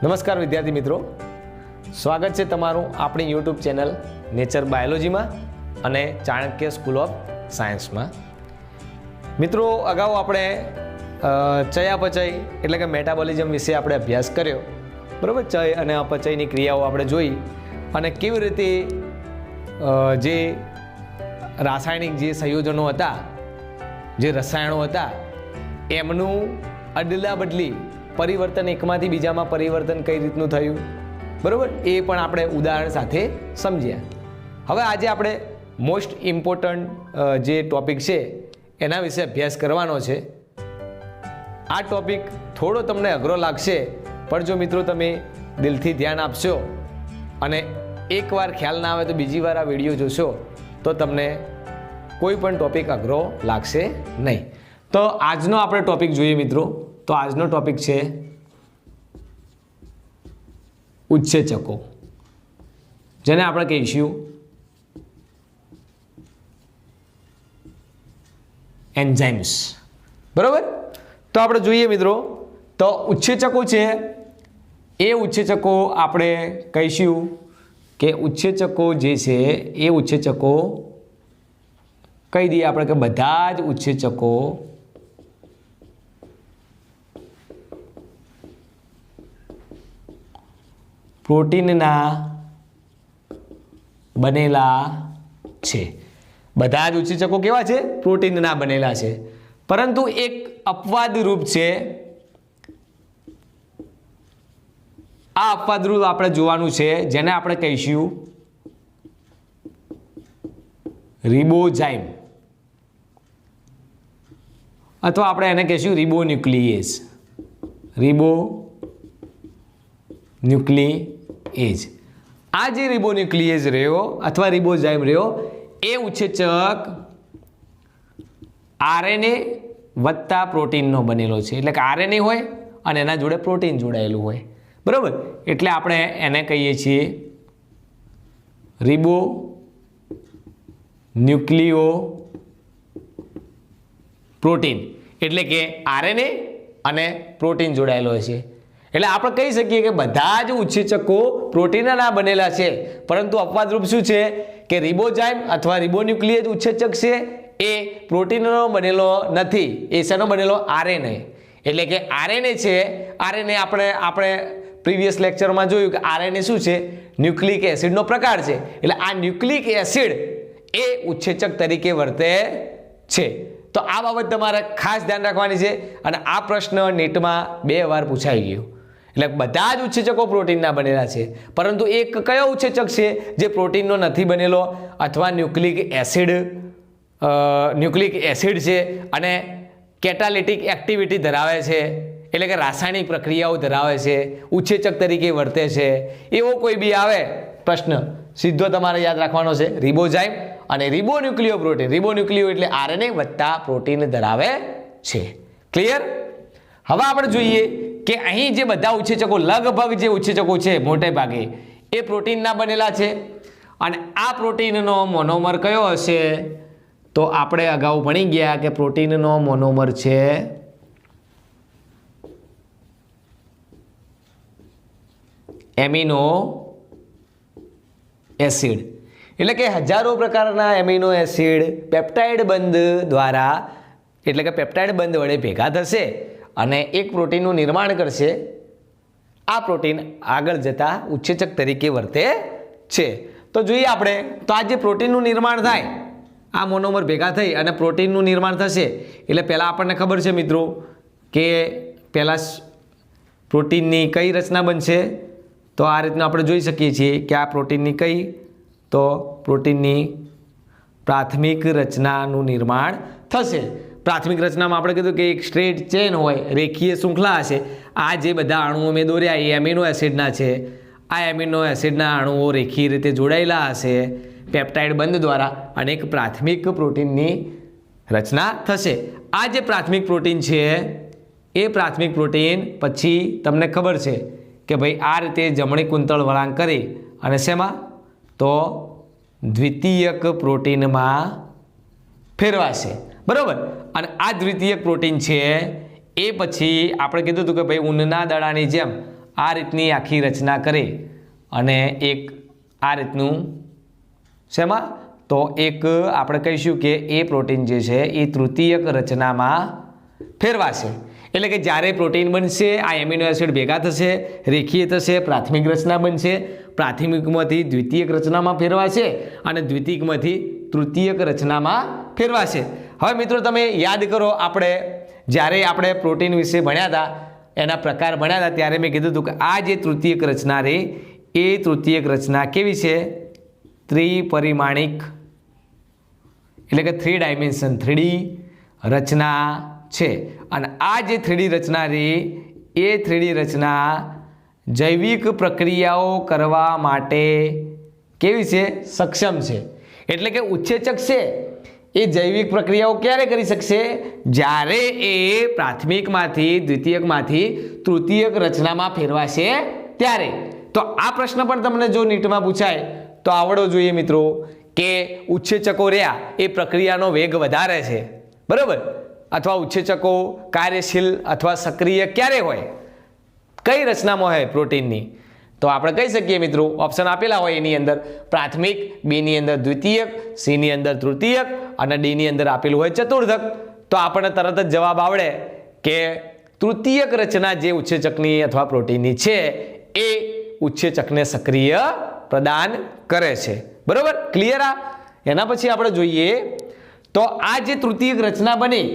નમસ્કાર વિદ્યાર્થી મિત્રો, સ્વાગત છે તમારું આપણી યુટ્યુબ ચેનલ નેચર બાયોલોજીમાં અને ચાણક્ય સ્કૂલ ઓફ સાયન્સમાં. મિત્રો, અગાઉ આપણે ચયાપચય એટલે કે મેટાબોલિઝમ વિશે આપણે અભ્યાસ કર્યો, બરાબર. ચય અને અપચયની ક્રિયાઓ આપણે જોઈ અને કેવી રીતે જે રાસાયણિક જે સંયોજનો હતા, જે રસાયણો હતા, એમનું અદલા બદલી પરિવર્તન એકમાંથી બીજામાં પરિવર્તન કઈ રીતનું થયું, બરાબર, એ પણ આપણે ઉદાહરણ સાથે સમજ્યા. હવે આજે આપણે મોસ્ટ ઇમ્પોર્ટન્ટ જે ટોપિક છે એના વિશે અભ્યાસ કરવાનો છે. આ ટોપિક થોડો તમને અઘરો લાગશે, પણ જો મિત્રો તમે દિલથી ધ્યાન આપશો અને એકવાર ખ્યાલ ના આવે તો બીજી વાર આ વિડીયો જોશો તો તમને કોઈ પણ ટોપિક અઘરો લાગશે નહીં. તો આજનો આપણે ટોપિક જોઈએ મિત્રો. તો આજનો ટોપિક છે ઉત્સેચકો, જેને આપણે કહીશું એન્ઝાઇમ્સ, બરાબર. તો આપણે જોઈએ મિત્રો, તો ઉત્સેચકો છે એ ઉત્સેચકો આપણે કહીશું કે ઉત્સેચકો જે છે એ ઉત્સેચકો કહી દઈએ આપણે કે બધા જ ઉત્સેચકો પ્રોટીનના બનેલા છે. બધા જ ઉત્સેચકો કેવા છે? પ્રોટીનના બનેલા છે. પરંતુ એક અપવાદ રૂપ છે. આ અપવાદ રૂપ આપણે જોવાનું છે, જેને આપણે કહીશું રિબોઝાઇમ, અથવા આપણે એને કહીશું રિબોન્યુક્લિએઝ. રિબોન્યુક્લિએઝ. આ જે રિબોન્યુક્લિએઝ રહ્યો અથવા રિબોઝાઇમ રહ્યો એ ઉત્સેચક આરએનએ વત્તા પ્રોટીનનો બનેલો છે. એટલે કે આરએનએ હોય અને એના જોડે પ્રોટીન જોડાયેલું હોય, બરાબર. એટલે આપણે એને કહીએ છીએ રિબો ન્યુક્લિયો પ્રોટીન. એટલે કે આરએનએ અને પ્રોટીન જોડાયેલો છે. એટલે આપણે કહી શકીએ કે બધા જ ઉત્સેચકો પ્રોટીનના બનેલા છે, પરંતુ અપવાદરૂપ શું છે કે રિબોઝાઇમ અથવા રિબોન્યુક્લિએજ ઉત્સેચક છે એ પ્રોટીનનો બનેલો નથી. એ શેનો બનેલો? આરએનએ. એટલે કે આરએનએ છે. આરએનએ આપણે પ્રીવિયસ લેક્ચરમાં જોયું કે આરએનએ શું છે? ન્યુક્લિક એસિડનો પ્રકાર છે. એટલે આ ન્યુક્લિક એસિડ એ ઉત્સેચક તરીકે વર્તે છે. તો આ બાબત તમારે ખાસ ધ્યાન રાખવાની છે. અને આ પ્રશ્ન નેટમાં 2 વાર પૂછાઈ ગયો. એટલે બધા જ ઉત્સેચકો પ્રોટીનના બનેલા છે, પરંતુ એક કયો ઉત્સેચક છે જે પ્રોટીનનો નથી બનેલો અથવા ન્યુક્લિક એસિડ છે અને કેટાલિટિક એક્ટિવિટી ધરાવે છે, એટલે કે રાસાયણિક પ્રક્રિયાઓ ધરાવે છે, ઉત્સેચક તરીકે વર્તે છે, એવો કોઈ બી આવે પ્રશ્ન, સીધો તમારે યાદ રાખવાનો છે રિબોઝાઇમ અને રિબોન્યુક્લિયો પ્રોટીન. રિબોન્યુક્લિયો એટલે આરએનએ વત્તા પ્રોટીન ધરાવે છે. ક્લિયર? હવે આપણે જોઈએ કે અહીં જે બધા ઉત્સેચકો, લગભગ જે ઉત્સેચકો છે મોટે ભાગે એ પ્રોટીનના બનેલા છે. અને આ પ્રોટીનનો મોનોમર કયો હશે? તો આપણે અગાઉ ભણી ગયા કે પ્રોટીનનો મોનોમર છે એમિનો એસિડ. એટલે કે હજારો પ્રકારના એમિનો એસિડ પેપ્ટાઇડ બંધ દ્વારા, એટલે કે પેપ્ટાઇડ બંધ વડે ભેગા થશે અને એક પ્રોટીનનું નિર્માણ કરશે. આ પ્રોટીન આગળ જતા ઉત્સેચક તરીકે વર્તે છે. તો જોઈએ આપણે, તો આ જે પ્રોટીનનું નિર્માણ થાય, આ મોનોમર ભેગા થઈ અને પ્રોટીનનું નિર્માણ થશે. એટલે પહેલાં આપણને ખબર છે મિત્રો કે પહેલાં પ્રોટીનની કઈ રચના બનશે? તો આ રીતના આપણે જોઈ શકીએ છીએ કે આ પ્રોટીનની કઈ, તો પ્રોટીનની પ્રાથમિક રચનાનું નિર્માણ થશે. પ્રાથમિક રચનામાં આપણે કીધું કે એક સ્ટ્રેટ ચેન હોય, રેખીય શૃંખલા હશે. આ જે બધા અણુઓ મેં દોર્યા એ એમિનો એસિડના છે. આ એમિનો એસિડના અણુઓ રેખીય રીતે જોડાયેલા હશે પેપ્ટાઇડ બંધ દ્વારા અને એક પ્રાથમિક પ્રોટીનની રચના થશે. આ જે પ્રાથમિક પ્રોટીન છે એ પ્રાથમિક પ્રોટીન પછી તમને ખબર છે કે ભાઈ આ રીતે જમણી કુંતળ વળાંક કરી અને શેમાં? તો દ્વિતીયક પ્રોટીનમાં ફેરવાશે, બરાબર. અને આ દ્વિતીયક પ્રોટીન છે એ પછી આપણે કીધું હતું કે ભાઈ ઊનના દડાની જેમ આ રીતની આખી રચના કરે અને એક આ રીતનું શેમાં તો એક આપણે કહીશું કે એ પ્રોટીન જે છે એ તૃતીયક રચનામાં ફેરવાશે એટલે કે જ્યારે પ્રોટીન બનશે આ એમિનો એસિડ ભેગા થશે રેખીય થશે પ્રાથમિક રચના બનશે પ્રાથમિકમાંથી દ્વિતીયક રચનામાં ફેરવાશે અને દ્વિતીયકમાંથી તૃતીયક રચનામાં ફેરવાશે હવે મિત્રો તમે યાદ કરો જ્યારે આપણે પ્રોટીન વિશે ભણ્યા હતા એના પ્રકાર ભણ્યા હતા ત્યારે મેં કીધું હતું કે આ જે તૃતીયક રચના રહી એ તૃતીયક રચના કેવી છે ત્રિપરિમાણિક એટલે કે 3 ડાયમેન્શન 3D રચના છે અને આ જે 3D રચના રહી એ 3D રચના જૈવિક પ્રક્રિયાઓ કરવા માટે કેવી છે સક્ષમ છે એટલે કે ઉત્સેચક છે એ જૈવિક પ્રક્રિયાઓ ક્યારે કરી શકશે જ્યારે એ પ્રાથમિકમાંથી દ્વિતીયકમાંથી તૃતીયક રચનામાં ફેરવાશે ત્યારે તો આ પ્રશ્ન પણ તમને જો નીટમાં પૂછાય તો આવડવો જોઈએ મિત્રો કે ઉત્સેચકો રહ્યા એ પ્રક્રિયાનો વેગ વધારે છે બરાબર અથવા ઉત્સેચકો કાર્યશીલ અથવા સક્રિય ક્યારે હોય કઈ રચનામાં હોય પ્રોટીનની તો આપણે કહી શકીએ મિત્રો ઓપ્શન આપેલા હોય એની અંદર પ્રાથમિક બીની અંદર દ્વિતીયક સીની અંદર તૃતીયક અને ડીની અંદર આપેલું હોય ચતુર્થક તો આપણને તરત જ જવાબ આવડે કે તૃતીયક રચના જે ઉત્સેચકની અથવા પ્રોટીનની છે એ ઉત્સેચકને સક્રિય પ્રદાન કરે છે બરાબર ક્લિયર આ એના પછી આપણે જોઈએ તો આ જે તૃતીયક રચના બની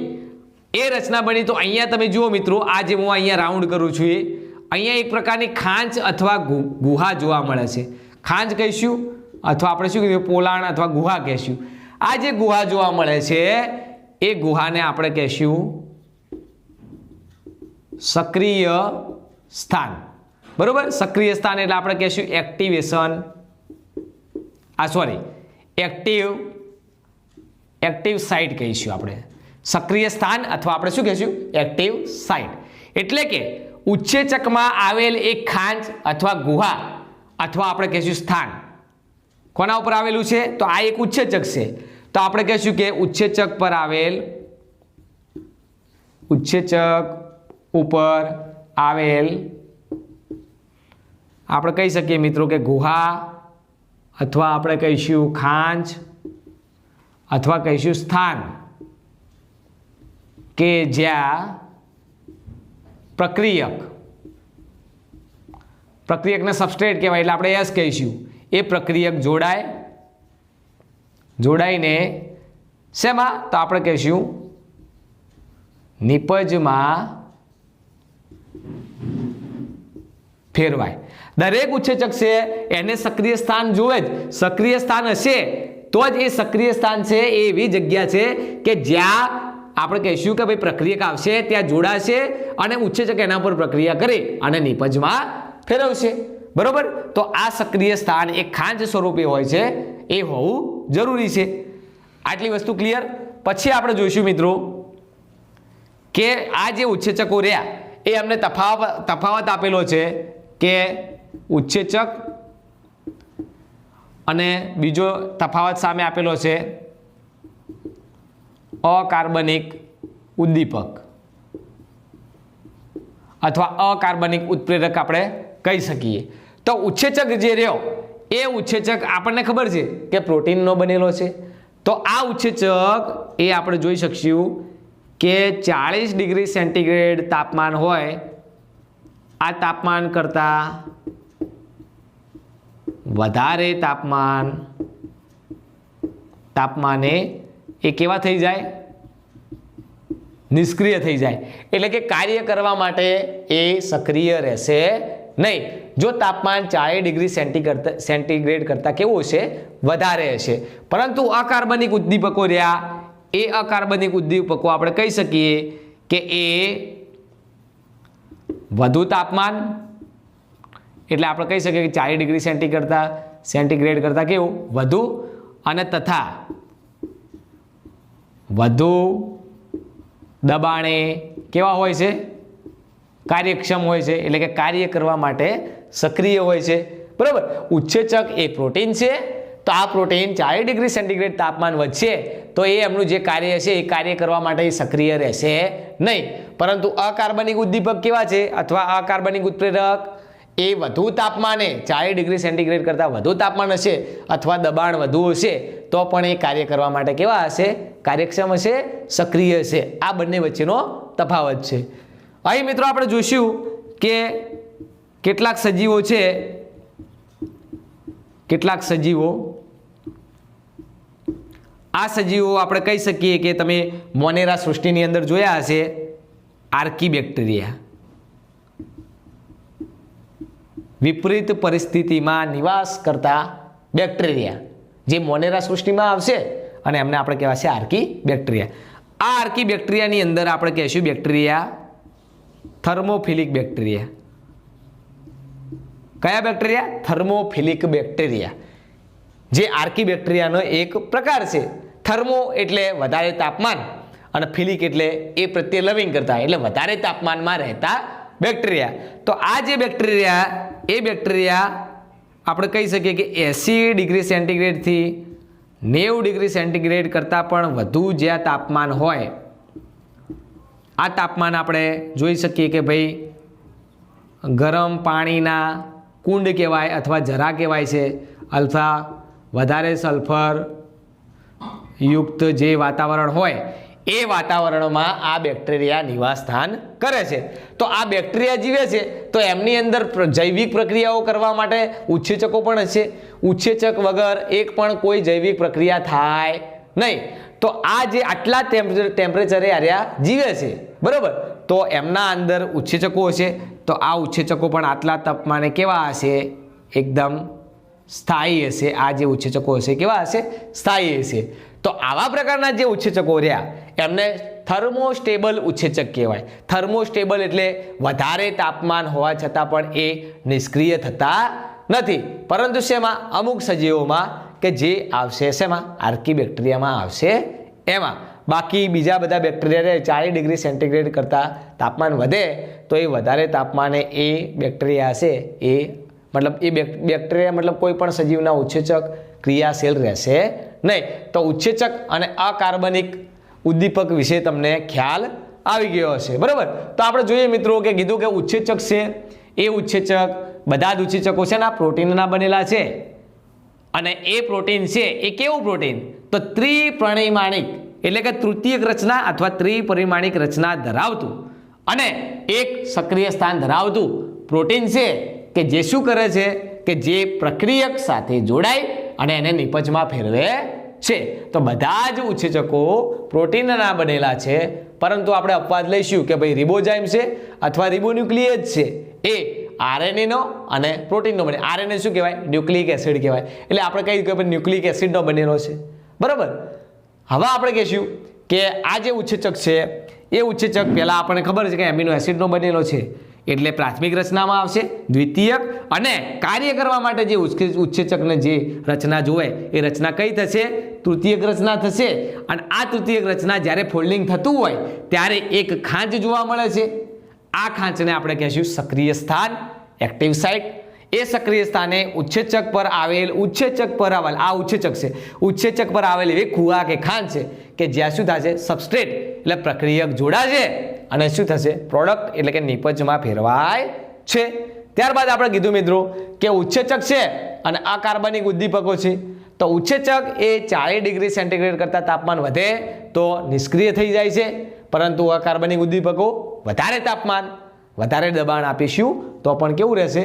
એ રચના બની તો અહીંયા તમે જુઓ મિત્રો આ જે હું અહીંયા રાઉન્ડ કરું છું એ અહીંયા એક પ્રકારની ખાંચ અથવા ગુહા જોવા મળે છે ખાંચ કહીશું અથવા આપણે શું કહીશું પોલાણ અથવા ગુહા કહીશું આ જે ગુહા જોવા મળે છે એ ગુહાને આપણે કહીશું સક્રિય સ્થાન બરોબર સક્રિય સ્થાન એટલે આપણે કહીશું એક્ટિવેશન એક્ટિવ સાઇટ કહીશું આપણે સક્રિય સ્થાન અથવા આપણે શું કહીશું એક્ટિવ સાઇટ એટલે કે ઉત્સેચકમાં આવેલ એક ખાંચ અથવા ગુહા અથવા આપણે કહીશું સ્થાન કોના ઉપર આવેલું છે તો આ એક ઉત્સેચક છે તો આપણે કહીશું કે ઉત્સેચક ઉપર આવેલ આપણે કહી શકીએ મિત્રો કે ગુહા અથવા આપણે કહીશું ખાંચ અથવા કહીશું સ્થાન કે જ્યાં પ્રક્રિયકને સબસ્ટ્રેટ કહેવાય એટલે આપણે એસ કહીશું એ પ્રક્રિયક જોડાઈને શેમાં તો આપણે કહીશું નિપજમાં ફેરવાય દરેક ઉત્સેચક છે એને સક્રિય સ્થાન જોવે જ સક્રિય સ્થાન હશે તો જ એ સક્રિય સ્થાન છે એ એવી જગ્યા છે કે જ્યાં આપણે કહીશું કે ભાઈ પ્રક્રિયક આવશે ત્યાં જોડાશે અને ઉત્સેચક એના પર પ્રક્રિયા કરે અને નિપજમાં ફેરવશે બરોબર તો આ સક્રિય સ્થાન એક ખાંચ સ્વરૂપે હોય છે એ હોવું જરૂરી છે આટલી વસ્તુ ક્લિયર પછી આપણે જોઈશું મિત્રો કે આ જે ઉત્સેચકો રહ્યા એ અમને તફાવત આપેલો છે કે ઉત્સેચક અને બીજો તફાવત સામે આપેલો છે અકાર્બનિક ઉદ્દીપક અથવા અકાર્બનિક ઉત્પ્રેરક આપણે કહી શકીએ તો ઉત્સેચક જે રહ્યો એ ઉત્સેચક આપણને ખબર છે કે પ્રોટીનનો બનેલો છે તો આ ઉત્સેચક એ આપણે જોઈ શકશું કે 40 ડિગ્રી સેન્ટીગ્રેડ તાપમાન હોય આ તાપમાન કરતાં વધારે તાપમાને એ કેવા થઈ જાય નિષ્ક્રિય થઈ જાય એટલે કે કાર્ય કરવા માટે એ સક્રિય રહેશે નહીં જો તાપમાન 40 ડિગ્રી સેન્ટીગ્રેડ કરતાં કેવું હશે વધારે હશે પરંતુ અકાર્બનિક ઉદ્દીપકો રહ્યા એ અકાર્બનિક ઉદ્દીપકો આપણે કહી શકીએ કે એ વધુ તાપમાન એટલે આપણે કહી શકીએ કે 40 ડિગ્રી સેન્ટીગ્રેડ કરતાં કેવું વધુ અને તથા વધુ દબાણે કેવા હોય છે કાર્યક્ષમ હોય છે એટલે કે કાર્ય કરવા માટે સક્રિય હોય છે બરાબર ઉત્સેચક એ પ્રોટીન છે તો આ પ્રોટીન 40 ડિગ્રી સેન્ટીગ્રેડ તાપમાન વધશે તો એ એમનું જે કાર્ય છે એ કાર્ય કરવા માટે સક્રિય રહેશે નહીં પરંતુ અકાર્બનિક ઉદ્દીપક કેવા છે અથવા અકાર્બનિક ઉત્પ્રેરક એ વધુ તાપમાને 40 ડિગ્રી સેન્ટીગ્રેડ કરતાં વધુ તાપમાન હશે અથવા દબાણ વધુ હશે તો પણ એ કાર્ય કરવા માટે કેવા હશે? કાર્યક્ષમ હશે, સક્રિય હશે. આ બંને વચ્ચેનો તફાવત છે. અહીં મિત્રો આપણે જોઈશું કે કેટલાક સજીવો છે, કેટલાક સજીવો, આ સજીવો આપણે કહી શકીએ કે તમે મોનેરા સૃષ્ટિની અંદર જોયા હશે, આર્કીબેક્ટેરિયા. વિપરીત પરિસ્થિતિમાં નિવાસ કરતા બેક્ટેરિયા જે મોનેરા સૃષ્ટિમાં આવશે અને એમને આપણે કહેવાશે આર્કીબેક્ટેરિયા. આ આર્કીબેક્ટેરિયાની અંદર આપણે કહેશું બેક્ટેરિયા થર્મોફિલિક બેક્ટેરિયા. કયા બેક્ટેરિયા? થર્મોફિલિક બેક્ટેરિયા, જે આર્કીબેક્ટેરિયાનો એક પ્રકાર છે. થર્મો એટલે વધારે તાપમાન અને ફિલિક એટલે એ પ્રત્યે લવિંગ કરતા, એટલે વધારે તાપમાનમાં રહેતા બેક્ટેરિયા. તો આ જે બેક્ટેરિયા, એ બેક્ટેરિયા આપણે કહી શકીએ કે 80 ડિગ્રી સેન્ટીગ્રેડથી 90 ડિગ્રી સેન્ટીગ્રેડ કરતાં પણ વધુ જ્યાં તાપમાન હોય, આ તાપમાન આપણે જોઈ શકીએ કે ભાઈ ગરમ પાણીના કુંડ કહેવાય અથવા ઝરા કહેવાય છે, અથવા વધારે સલ્ફર યુક્ત જે વાતાવરણ હોય એ વાતાવરણમાં આ બેક્ટેરિયા નિવાસ સ્થાન કરે છે. તો આ બેક્ટેરિયા જીવે છે તો એમની અંદર જૈવિક પ્રક્રિયાઓ કરવા માટે ઉત્સેચકો પણ હશે. ઉત્સેચક વગર એક પણ કોઈ જૈવિક પ્રક્રિયા થાય નહીં. તો આ જે આટલા ટેમ્પરેચરે આર્યા જીવે છે, બરાબર, તો એમના અંદર ઉત્સેચકો હશે. તો આ ઉત્સેચકો પણ આટલા તાપમાને કેવા હશે? એકદમ સ્થાયી હશે. આ જે ઉત્સેચકો હશે કેવા હશે? સ્થાયી હશે. તો આવા પ્રકારના જે ઉત્સેચકો રહ્યા એમને થર્મોસ્ટેબલ ઉત્સેચક કહેવાય. થર્મોસ્ટેબલ એટલે વધારે તાપમાન હોવા છતાં પણ એ નિષ્ક્રિય થતા નથી, પરંતુ શેમાં? અમુક સજીવોમાં કે જે આવશે શેમાં? આર્કીબેક્ટેરિયામાં આવશે એમાં. બાકી બીજા બધા બેક્ટેરિયા 40 ડિગ્રી સેન્ટીગ્રેડ કરતાં તાપમાન વધે તો એ વધારે તાપમાને એ બેક્ટેરિયા હશે, એ મતલબ એ બેક્ટેરિયા મતલબ કોઈ પણ સજીવના ઉત્સેચક ક્રિયાશીલ રહેશે નહીં. તો ઉત્સેચક અને અકાર્બનિક ઉદ્દીપક વિશે તમને ખ્યાલ આવી ગયો હશે, બરાબર. તો આપણે જોઈએ મિત્રો કે કીધું કે ઉત્સેચક છે, એ ઉત્સેચક બધા જ ઉત્સેચકો છે ને પ્રોટીનના બનેલા છે. અને એ પ્રોટીન છે એ કેવું પ્રોટીન? તો ત્રિપરિમાણિક એટલે કે તૃતીયક રચના અથવા ત્રિપરિમાણિક રચના ધરાવતું અને એક સક્રિય સ્થાન ધરાવતું પ્રોટીન છે કે જે શું કરે છે કે જે પ્રક્રિયક સાથે જોડાય અને એને નિપજમાં ફેરવે છે. તો બધા જ ઉત્સેચકો પ્રોટીનના બનેલા છે, પરંતુ આપણે અપવાદ લઈશું કે ભાઈ રિબોઝાઇમ છે અથવા રિબોન્યુક્લિયેજ છે એ આરએનએનો અને પ્રોટીનનો બને. આરએનએ શું કહેવાય? ન્યુક્લિક એસિડ કહેવાય. એટલે આપણે કહી કે ભાઈ ન્યુક્લિક એસિડનો બનેલો છે, બરાબર. હવે આપણે કહીશું કે આ જે ઉત્સેચક છે એ ઉત્સેચક પહેલાં આપણને ખબર છે કે એમિનો એસિડનો બનેલો છે, એટલે પ્રાથમિક રચનામાં આવશે. દ્વિતીયક અને કાર્ય કરવા માટે જે ઉત્સેચકને જે રચના જોવે એ રચના કઈ થશે? તૃતીયક રચના થશે. અને આ તૃતીયક રચના જ્યારે ફોલ્ડિંગ થતું હોય ત્યારે એક ખાંચ જોવા મળે છે. આ ખાંચને આપણે કહીશું સક્રિય સ્થાન, એક્ટિવ સાઇટ. એ સક્રિય સ્થાને ઉત્સેચક પર આવેલ આ ઉત્સેચક છે, ઉત્સેચક પર આવેલ એવી ખુવા કે ખાંચ છે કે જ્યાં શું થશે? સબસ્ટ્રેટ એટલે પ્રક્રિયક જોડાશે અને શું થશે? પ્રોડક્ટ એટલે કે નિપજમાં ફેરવાય છે. ત્યારબાદ આપણે કીધું મિત્રો કે ઉત્સેચક છે અને અકાર્બનિક ઉદ્દીપકો છે. તો ઉત્સેચક એ 40 ડિગ્રી સેન્ટીગ્રેડ કરતાં તાપમાન વધે તો નિષ્ક્રિય થઈ જાય છે, પરંતુ અકાર્બનિક ઉદ્દીપકો વધારે તાપમાન વધારે દબાણ આપીશું તો પણ કેવું રહેશે?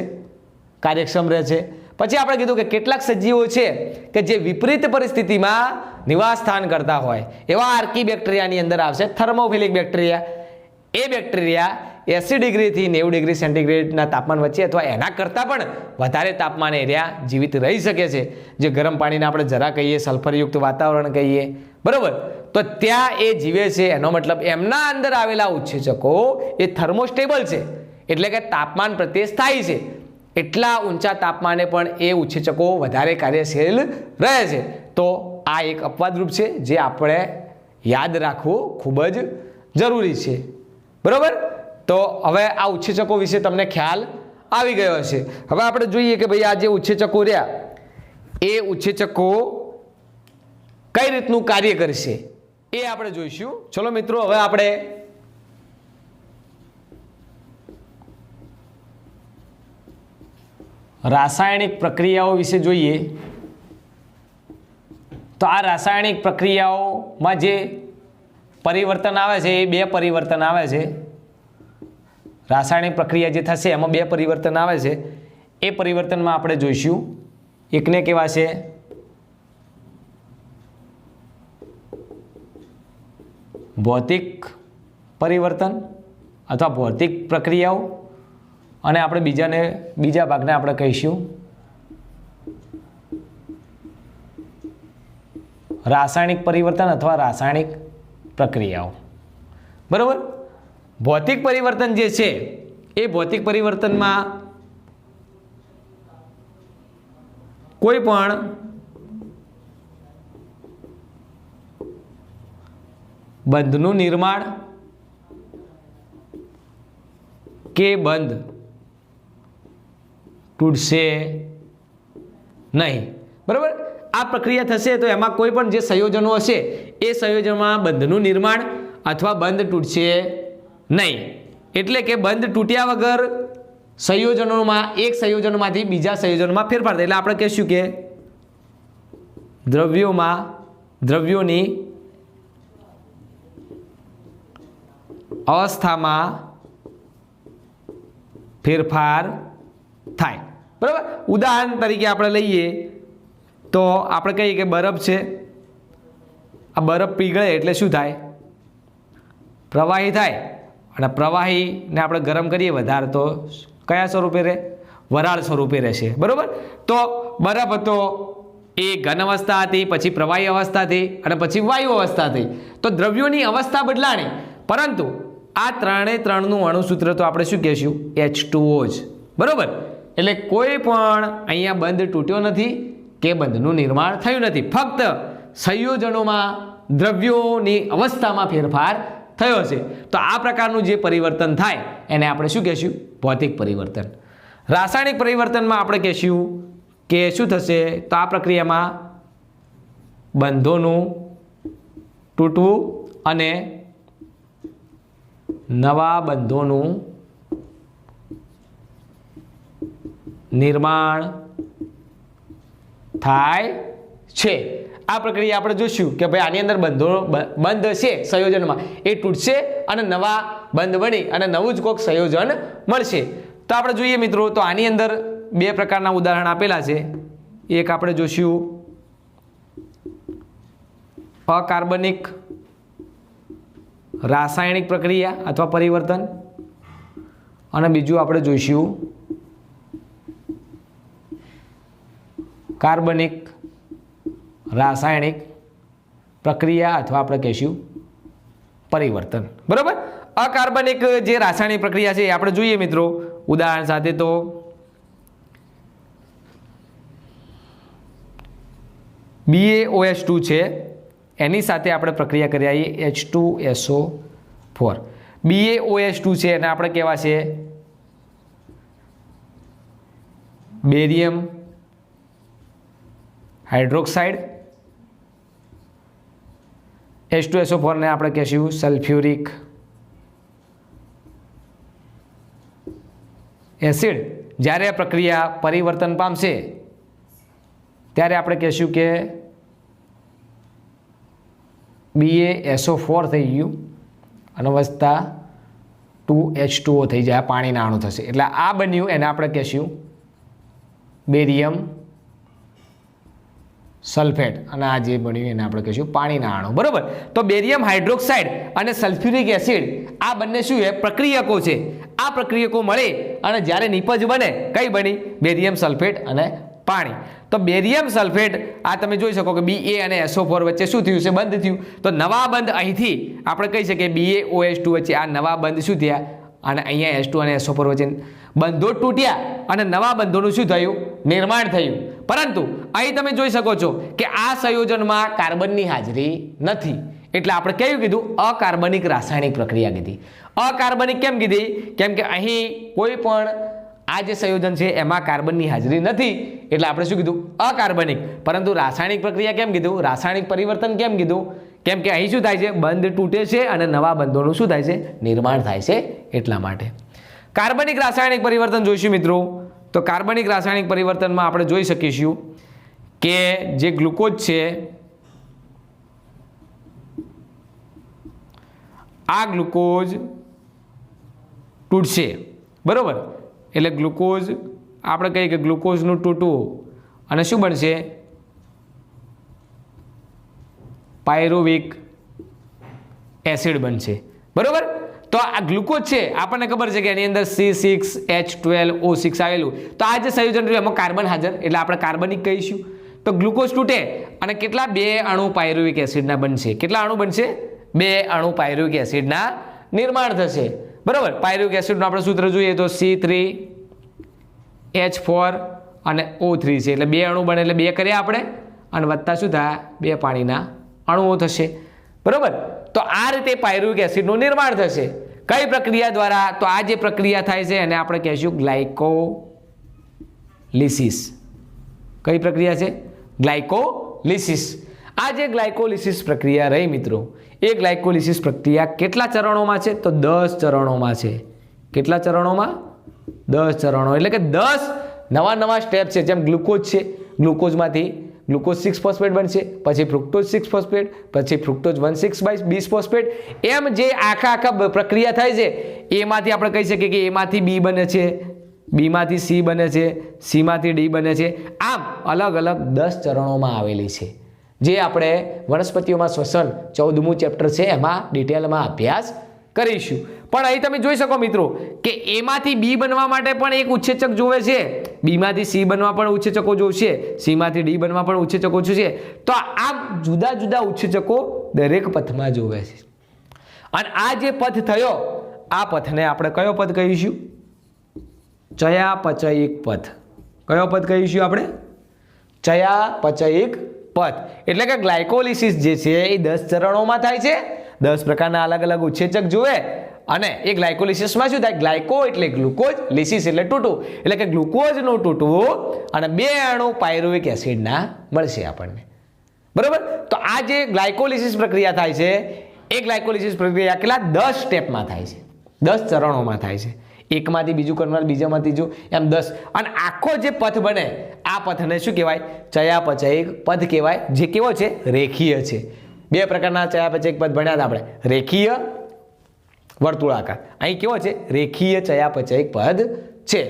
કાર્યક્ષમ રહે છે. પછી આપણે કીધું કે કેટલાક સજીવો છે કે જે વિપરીત પરિસ્થિતિમાં નિવાસ સ્થાન કરતા હોય એવા આર્કીબેક્ટેરિયાની અંદર આવશે થર્મોફિલિક બેક્ટેરિયા. એ બેક્ટેરિયા 80 ડિગ્રીથી 90 ડિગ્રી સેન્ટીગ્રેડના તાપમાન વચ્ચે અથવા એના કરતાં પણ વધારે તાપમાન એરિયા જીવિત રહી શકે છે. જે ગરમ પાણીને આપણે જરા કહીએ, સલ્ફરયુક્ત વાતાવરણ કહીએ, બરાબર. તો ત્યાં એ જીવે છે. એનો મતલબ એમના અંદર આવેલા ઉત્સેચકો એ થર્મોસ્ટેબલ છે, એટલે કે તાપમાન પ્રત્યે સ્થાયી છે. એટલા ઊંચા તાપમાને પણ એ ઉત્સેચકો વધારે કાર્યશીલ રહે છે. તો આ એક અપવાદરૂપ છે જે આપણે યાદ રાખવું ખૂબ જ જરૂરી છે, બરાબર. તો હવે આ ઉત્સેચકો વિશે તમને ખ્યાલ આવી ગયો હશે. હવે આપણે જોઈએ કે ભાઈ આ જે ઉત્સેચકો રહ્યા એ ઉત્સેચકો કઈ રીતનું કાર્ય કરશે એ આપણે જોઈશું. ચલો મિત્રો, હવે આપણે રાસાયણિક પ્રક્રિયાઓ વિશે જોઈએ તો આ રાસાયણિક પ્રક્રિયાઓમાં જે પરિવર્તન આવે છે એ 2 પરિવર્તન આવે છે. રાસાયણિક પ્રક્રિયા જે થશે એમાં 2 પરિવર્તન આવે છે. એ પરિવર્તનમાં આપણે જોઈશું. એકને કેવા છે ભૌતિક પરિવર્તન અથવા ભૌતિક પ્રક્રિયાઓ, અને આપણે બીજા ભાગને આપણે કહીશું રાસાયણિક પરિવર્તન અથવા રાસાયણિક પ્રક્રિયાઓ. બરાબર. ભૌતિક પરિવર્તન જે છે એ ભૌતિક પરિવર્તનમાં કોઈ પણ બંધનું નિર્માણ કે બંધ તૂટશે નહીં. બરાબર. આ પ્રક્રિયા થશે તો એમાં કોઈ પણ જે સંયોજનો હશે એ સંયોજનમાં બંધનું નિર્માણ અથવા બંધ તૂટશે નહીં. એટલે કે બંધ તૂટ્યા વગર સંયોજનોમાં એક સંયોજનમાંથી બીજા સંયોજનમાં ફેરફાર થાય. એટલે આપણે કહીશું કે દ્રવ્યોની અવસ્થામાં ફેરફાર થાય. બરાબર. ઉદાહરણ તરીકે આપણે લઈએ તો આપણે કહીએ કે બરફ છે. આ બરફ પીગળે એટલે શું થાય? પ્રવાહી થાય. અને પ્રવાહીને આપણે ગરમ કરીએ વધારે તો કયા સ્વરૂપે રહે? વરાળ સ્વરૂપે રહેશે. બરાબર. તો બરફ હતો એ ઘન અવસ્થા હતી, પછી પ્રવાહી અવસ્થા થઈ અને પછી વાયુ અવસ્થા થઈ. તો દ્રવ્યોની અવસ્થા બદલાણી, પરંતુ આ 3 અણુસૂત્ર તો આપણે શું કહીશું? H2O જ. બરાબર. એટલે કોઈ પણ અહીંયા બંધ તૂટ્યો નથી કે બંધનું નિર્માણ થયું નથી. ફક્ત સંયોજનોમાં દ્રવ્યોની અવસ્થામાં ફેરફાર થયો છે. તો આ પ્રકારનું જે પરિવર્તન થાય એને આપણે શું કહીશું? ભૌતિક પરિવર્તન. રાસાયણિક પરિવર્તનમાં આપણે કહીશું કે શું થશે? તો આ પ્રક્રિયામાં બંધોનું તૂટવું અને નવા બંધોનું નિર્માણ થાય છે. આ પ્રક્રિયા આપણે જોઈશું કે ભાઈ આની અંદર બંધ છે સંયોજનમાં એ તૂટશે અને નવા બંધ બની અને નવું જ કોઈક સંયોજન મળશે. તો આપણે જોઈએ મિત્રો, તો આની અંદર 2 પ્રકારના ઉદાહરણ આપેલા છે. એક આપણે જોઈશું અકાર્બનિક રાસાયણિક પ્રક્રિયા અથવા પરિવર્તન, અને બીજું આપણે જોઈશું કાર્બનિક રાસાયણિક પ્રક્રિયા અથવા આપણે કહીશું પરિવર્તન. બરાબર. અકાર્બનિક જે રાસાયણિક પ્રક્રિયા છે એ આપણે જોઈએ મિત્રો ઉદાહરણ સાથે. તો BaOH2 છે એની સાથે આપણે પ્રક્રિયા કરી આવીએ H2SO4. BaOH2 છે અને આપણે કહેવા છે બેરિયમ હાઇડ્રોક્સાઇડ. H2SO4 ને આપણે કહીશું સલ્ફ્યુરિક એસિડ. જ્યારે આ પ્રક્રિયા પરિવર્તન પામશે ત્યારે આપણે કહીશું કે BaSO4 થઈ ગયું અને વત્તા 2H2O થઈ જાય, પાણીના અણુ થશે. એટલે આ બન્યું એને આપણે કહીશું બેરિયમ સલ્ફેટ, અને આ જે બન્યું એને આપણે કહીશું પાણીના અણુ. બરાબર. તો બેરિયમ હાઇડ્રોક્સાઇડ અને સલ્ફ્યુરિક એસિડ આ બંને શું છે? પ્રક્રિયકો છે. આ પ્રક્રિયકો મળે અને જ્યારે નિપજ બને કઈ બની? બેરિયમ સલ્ફેટ અને પાણી. તો બેરિયમ સલ્ફેટ આ તમે જોઈ શકો કે Ba અને SO4 વચ્ચે શું થયું છે? બંધ થયું. તો નવા બંધ અહીંથી આપણે કહી શકીએ BaOH2 વચ્ચે આ નવા બંધ શું થયા? અને અહીંયા H2 અને SO4 વચ્ચે બંધો તૂટ્યા અને નવા બંધોનું શું થયું? નિર્માણ થયું. પરંતુ અહીં તમે જોઈ શકો છો કે આ સંયોજનમાં કાર્બનની હાજરી નથી. એટલે આપણે કયું કીધું? અકાર્બનિક રાસાયણિક પ્રક્રિયા કીધી. અકાર્બનિક કેમ કીધી? કેમ કે અહીં કોઈ પણ આ જે સંયોજન છે એમાં કાર્બનની હાજરી નથી. એટલે આપણે શું કીધું? અકાર્બનિક. પરંતુ રાસાયણિક પ્રક્રિયા કેમ કીધું? રાસાયણિક પરિવર્તન કેમ કીધું? કેમ કે અહીં શું થાય છે? બંધ તૂટે છે અને નવા બંધોનું શું થાય છે? નિર્માણ થાય છે. એટલા માટે કાર્બનિક રાસાયણિક પરિવર્તન જોઈશું મિત્રો. તો કાર્બનિક રાસાયણિક પરિવર્તનમાં આપણે જોઈ શકીશું કે જે ગ્લુકોઝ છે આ ગ્લુકોઝ તૂટશે, બરાબર. એટલે ગ્લુકોઝ આપણે કહીએ કે ગ્લુકોઝનું તૂટવું અને શું બનશે? પાયરુવિક એસિડ બનશે, બરાબર. તો આ ગ્લુકોઝ છે આપણને ખબર છે કે એની અંદર C6H12O6 આવેલું. તો આ જે સંયોજન રહ્યું એમાં કાર્બન હાજર એટલે આપણે કાર્બનિક કહીશું. તો ગ્લુકોઝ તૂટે અને કેટલા 2 અણુ પાયરુવિક એસિડના બનશે. કેટલા અણુ બનશે? 2 અણુ પાયરુવિક એસિડના નિર્માણ થશે, બરાબર. પાયરુવિક એસિડનું આપણે સૂત્ર જોઈએ તો C3H4 અને O3 છે એટલે 2 અણુ બને એટલે 2 કર્યા આપણે અને વત્તા શું થાય? 2 પાણીના અણુઓ થશે, બરાબર. તો આ રીતે પાયરુવિક એસિડનું નિર્માણ થશે. કઈ પ્રક્રિયા દ્વારા? તો આ જે પ્રક્રિયા થાય છે એને આપણે કહીશું ગ્લાયકોલિસિસ. કઈ પ્રક્રિયા છે? ગ્લાયકોલિસિસ. આ જે ગ્લાયકોલિસિસ પ્રક્રિયા રહી મિત્રો, એ ગ્લાયકોલિસિસ પ્રક્રિયા કેટલા ચરણોમાં છે? તો 10 ચરણોમાં છે. કેટલા ચરણોમાં? 10 ચરણો. એટલે કે 10 નવા સ્ટેપ છે. જેમ ગ્લુકોઝ છે, ગ્લુકોઝમાંથી ગ્લુકોઝ 6 ફોસ્ફેટ બનશે, પછી ફ્રુક્ટોઝ 6 ફોસ્ફેટ, પછી ફ્રુક્ટોઝ 1,6 ફોસ્ફેટ. એમ જે આખા પ્રક્રિયા થાય છે એમાંથી આપણે કહી શકીએ કે એમાંથી બી બને છે, બીમાંથી સી બને છે, સીમાંથી ડી બને છે. આમ અલગ અલગ 10 ચરણોમાં આવેલી છે જે આપણે વનસ્પતિઓમાં શ્વસન 14મું ચેપ્ટર છે એમાં ડિટેલમાં અભ્યાસ કરીશું. પણ અહીં તમે જોઈ શકો મિત્રો કે એમાંથી બી બનવા માટે પણ એક ઉત્સેચક જોવે છે, બીમાંથી સી બનવા પણ ઉત્સેચકો જોશે, સીમાંથી ડી બનવા પણ ઉત્સેચકો જોશે. તો આમ જુદા જુદા ઉત્સેચકો દરેક પથમાં જોવે છે. અને આ જે પથ થયો આ પથને આપણે કયો પથ કહીશું? ચયાપચયિક પથ. કયો પથ કહીશું આપણે? ચયાપચયિક પથ. એટલે કે ગ્લાયકોલિસિસ જે છે એ 10 ચરણોમાં થાય છે. 10 પ્રકારના અલગ અલગ ઉત્સેચક જોવે અને એ ગ્લાયકોલિસિસમાં શું થાય? ગ્લાયકો એટલે ગ્લુકોઝ, લિસિસ એટલે તૂટવું. એટલે કે ગ્લુકોઝનું તૂટવું અને 2 અણુ પાયરુવિક એસિડના મળશે આપણને, બરાબર. તો આ જે ગ્લાયકોલિસિસ પ્રક્રિયા થાય છે એ ગ્લાયકોલિસિસ પ્રક્રિયા કેટલા? 10 સ્ટેપમાં થાય છે, 10 ચરણોમાં થાય છે. એકમાંથી બીજું કરનાર, બીજામાંથી ત્રીજું, એમ 10. અને આખો જે પથ બને આ પથને શું કહેવાય? ચયાપચયિક પથ કહેવાય. જે કેવો છે? રેખીય છે. 2 પ્રકારના ચયાપચયિક પથ ભણ્યા હતા આપણે, રેખીય, વર્તુળાકાર. અહીં કેવો છે? રેખીય ચયાપચયિક પદ છે,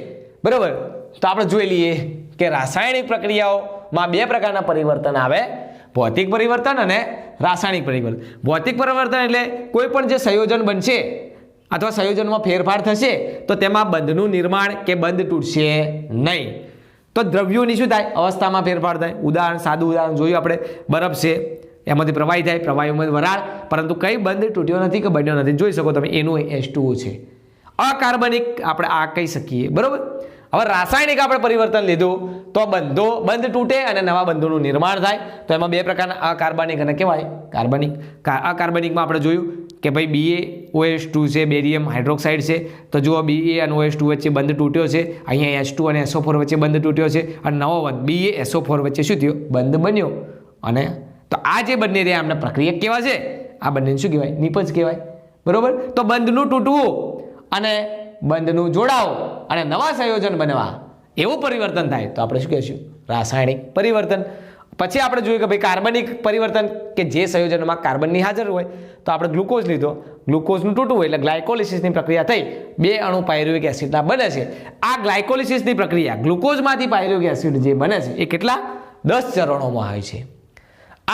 બરાબર. તો આપણે જોઈ લઈએ કે રાસાયણિક પ્રક્રિયાઓમાં 2 પ્રકારના પરિવર્તન આવે, ભૌતિક પરિવર્તન અને રાસાયણિક પરિવર્તન. ભૌતિક પરિવર્તન એટલે કોઈ પણ જે સંયોજન બનશે અથવા સંયોજનમાં ફેરફાર થશે તો તેમાં બંધનું નિર્માણ કે બંધ તૂટશે નહીં. તો દ્રવ્યોની શું થાય? અવસ્થામાં ફેરફાર થાય. સાદું ઉદાહરણ જોયું આપણે, બરફ છે એમાંથી પ્રવાહી થાય, પ્રવાહીમાં વરાળ, પરંતુ કઈ બંધ તૂટ્યો નથી કે બન્યો નથી. જોઈ શકો તમે એનું H2O છે. અકાર્બનિક આપણે આ કહી શકીએ, બરાબર. હવે રાસાયણિક આપણે પરિવર્તન લીધું તો બંધ તૂટે અને નવા બંધોનું નિર્માણ થાય. તો એમાં 2 પ્રકારના અકાર્બનિક અને કહેવાય કાર્બનિક. અકાર્બનિકમાં આપણે જોયું કે ભાઈ BaOH2 છે, બેરિયમ હાઇડ્રોક્સાઇડ છે. તો જુઓ Ba અને OH2 વચ્ચે બંધ તૂટ્યો છે, અહીંયા H2 અને SO4 વચ્ચે બંધ તૂટ્યો છે અને નવો બંધ BaSO4 વચ્ચે શું થયો? બંધ બન્યો. અને તો આ જે બંને રહ્યા આપણે પ્રક્રિયા કેવા છે? આ બંનેને શું કહેવાય? નિપજ કહેવાય, બરોબર. તો બંધનું તૂટવું અને બંધનું જોડાવું અને નવા સંયોજન બનવા એવું પરિવર્તન થાય તો આપણે શું કહીશું? રાસાયણિક પરિવર્તન. પછી આપણે જોયું કે ભાઈ કાર્બનિક પરિવર્તન કે જે સંયોજનમાં કાર્બનની હાજર હોય. તો આપણે ગ્લુકોઝ લીધો, ગ્લુકોઝનું તૂટવું એટલે ગ્લાયકોલિસિસની પ્રક્રિયા થઈ, 2 અણુ પાયરુવિક એસિડના બને છે. આ ગ્લાયકોલિસિસની પ્રક્રિયા ગ્લુકોઝમાંથી પાયરુવિક એસિડ જે બને છે એ કેટલા? 10 ચરણોમાં હોય છે.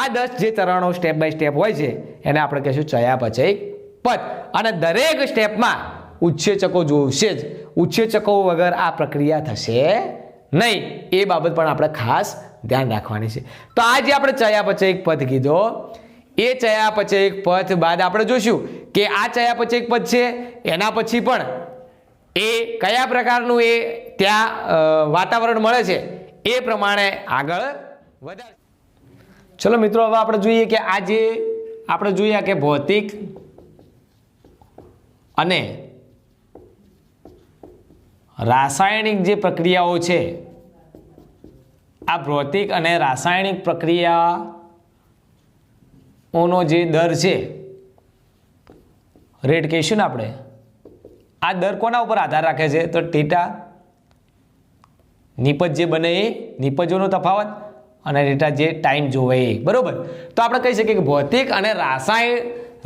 આ 10 જે ચરણો સ્ટેપ બાય સ્ટેપ હોય છે એને આપણે કહીશું ચયાપચયિક પથ. અને દરેક સ્ટેપમાં ઉત્સેચકો જોશે જ. ઉત્સેચકો વગર આ પ્રક્રિયા થશે નહીં. એ બાબત પણ આપણે ખાસ ધ્યાન રાખવાની છે. તો આ જે આપણે ચયાપચયિક પથ કીધો એ ચયાપચયિક પથ બાદ આપણે જોઈશું કે આ ચયાપચયિક પથ છે એના પછી પણ એ કયા પ્રકારનું એ ત્યાં વાતાવરણ મળે છે એ પ્રમાણે આગળ વધારે. ચલો મિત્રો, હવે આપણે જોઈએ કે આ જે આપણે જોઈએ કે ભૌતિક અને રાસાયણિક જે પ્રક્રિયાઓ છે, આ ભૌતિક અને રાસાયણિક પ્રક્રિયાઓનો જે દર છે, રેટ કહીશું ને આપણે, આ દર કોના ઉપર આધાર રાખે છે? તો થીટા નિપજ જે બને એ નિપજોનો તફાવત અને ડેટા જે ટાઈમ જોવે એ, બરાબર. તો આપણે કહી શકીએ કે ભૌતિક અને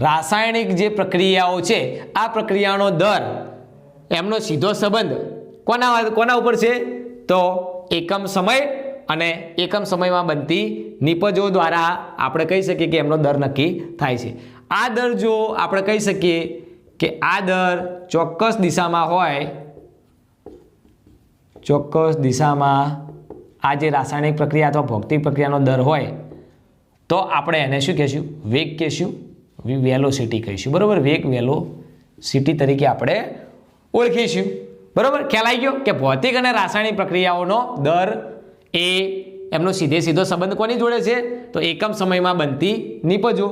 રાસાયણિક જે પ્રક્રિયાઓ છે આ પ્રક્રિયાનો દર એમનો સીધો સંબંધ કોના ઉપર છે? તો એકમ સમય અને એકમ સમયમાં બનતી નિપજો દ્વારા આપણે કહી શકીએ કે એમનો દર નક્કી થાય છે. આ દર જો આપણે કહી શકીએ કે આ દર ચોક્કસ દિશામાં હોય, ચોક્કસ દિશામાં આ જે રાસાયણિક પ્રક્રિયા અથવા ભૌતિક પ્રક્રિયાનો દર હોય તો આપણે એને શું કહીશું? વેગ કહીશું, વેલોસિટી કહીશું, બરાબર. વેગ વેલોસિટી તરીકે આપણે ઓળખીશું, બરાબર. ખ્યાલ આવી ગયો કે ભૌતિક અને રાસાયણિક પ્રક્રિયાઓનો દર એ એમનો સીધો સંબંધ કોની જોડે છે? તો એકમ સમયમાં બનતી નિપજો.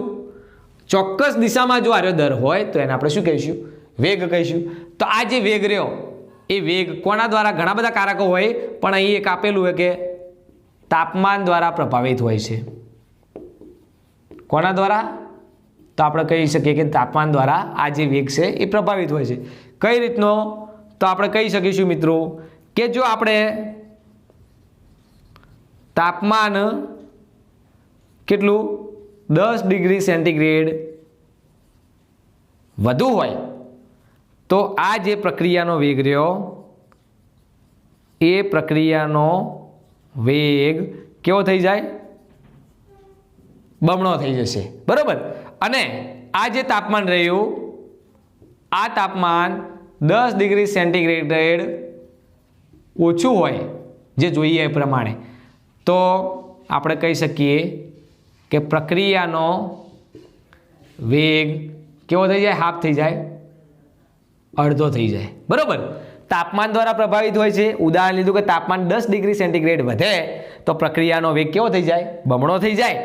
ચોક્કસ દિશામાં જો આનો દર હોય તો એને આપણે શું કહીશું? વેગ કહીશું. તો આ જે વેગ રહ્યો એ વેગ કોના દ્વારા? ઘણા બધા કારકો હોય પણ અહીં એક આપેલું હોય કે તાપમાન દ્વારા પ્રભાવિત હોય છે. કોના દ્વારા? તો આપણે કહી શકીએ કે તાપમાન દ્વારા આ જે વેગ છે એ પ્રભાવિત હોય છે. કઈ રીતનો? તો આપણે કહી શકીશું મિત્રો કે જો આપણે તાપમાન કેટલું 10 ડિગ્રી સેન્ટીગ્રેડ વધુ હોય તો આ જે પ્રક્રિયાનો વેગ રહ્યો એ પ્રક્રિયાનો વેગ કેવો થઈ જાય? બમણો થઈ જશે, બરાબર. અને આ જે તાપમાન રહ્યું આ તાપમાન 10 ડિગ્રી સેન્ટીગ્રેડ ઓછું હોય જે જોઈએ એ પ્રમાણે તો આપણે કહી શકીએ કે પ્રક્રિયાનો વેગ કેવો થઈ જાય? હાફ થઈ જાય, અડધો થઈ જાય, બરાબર. તાપમાન દ્વારા પ્રભાવિત હોય છે. ઉદાહરણ લીધું કે તાપમાન 10 ડિગ્રી સેન્ટીગ્રેડ વધે તો પ્રક્રિયાનો વેગ કેવો થઈ જાય? બમણો થઈ જાય.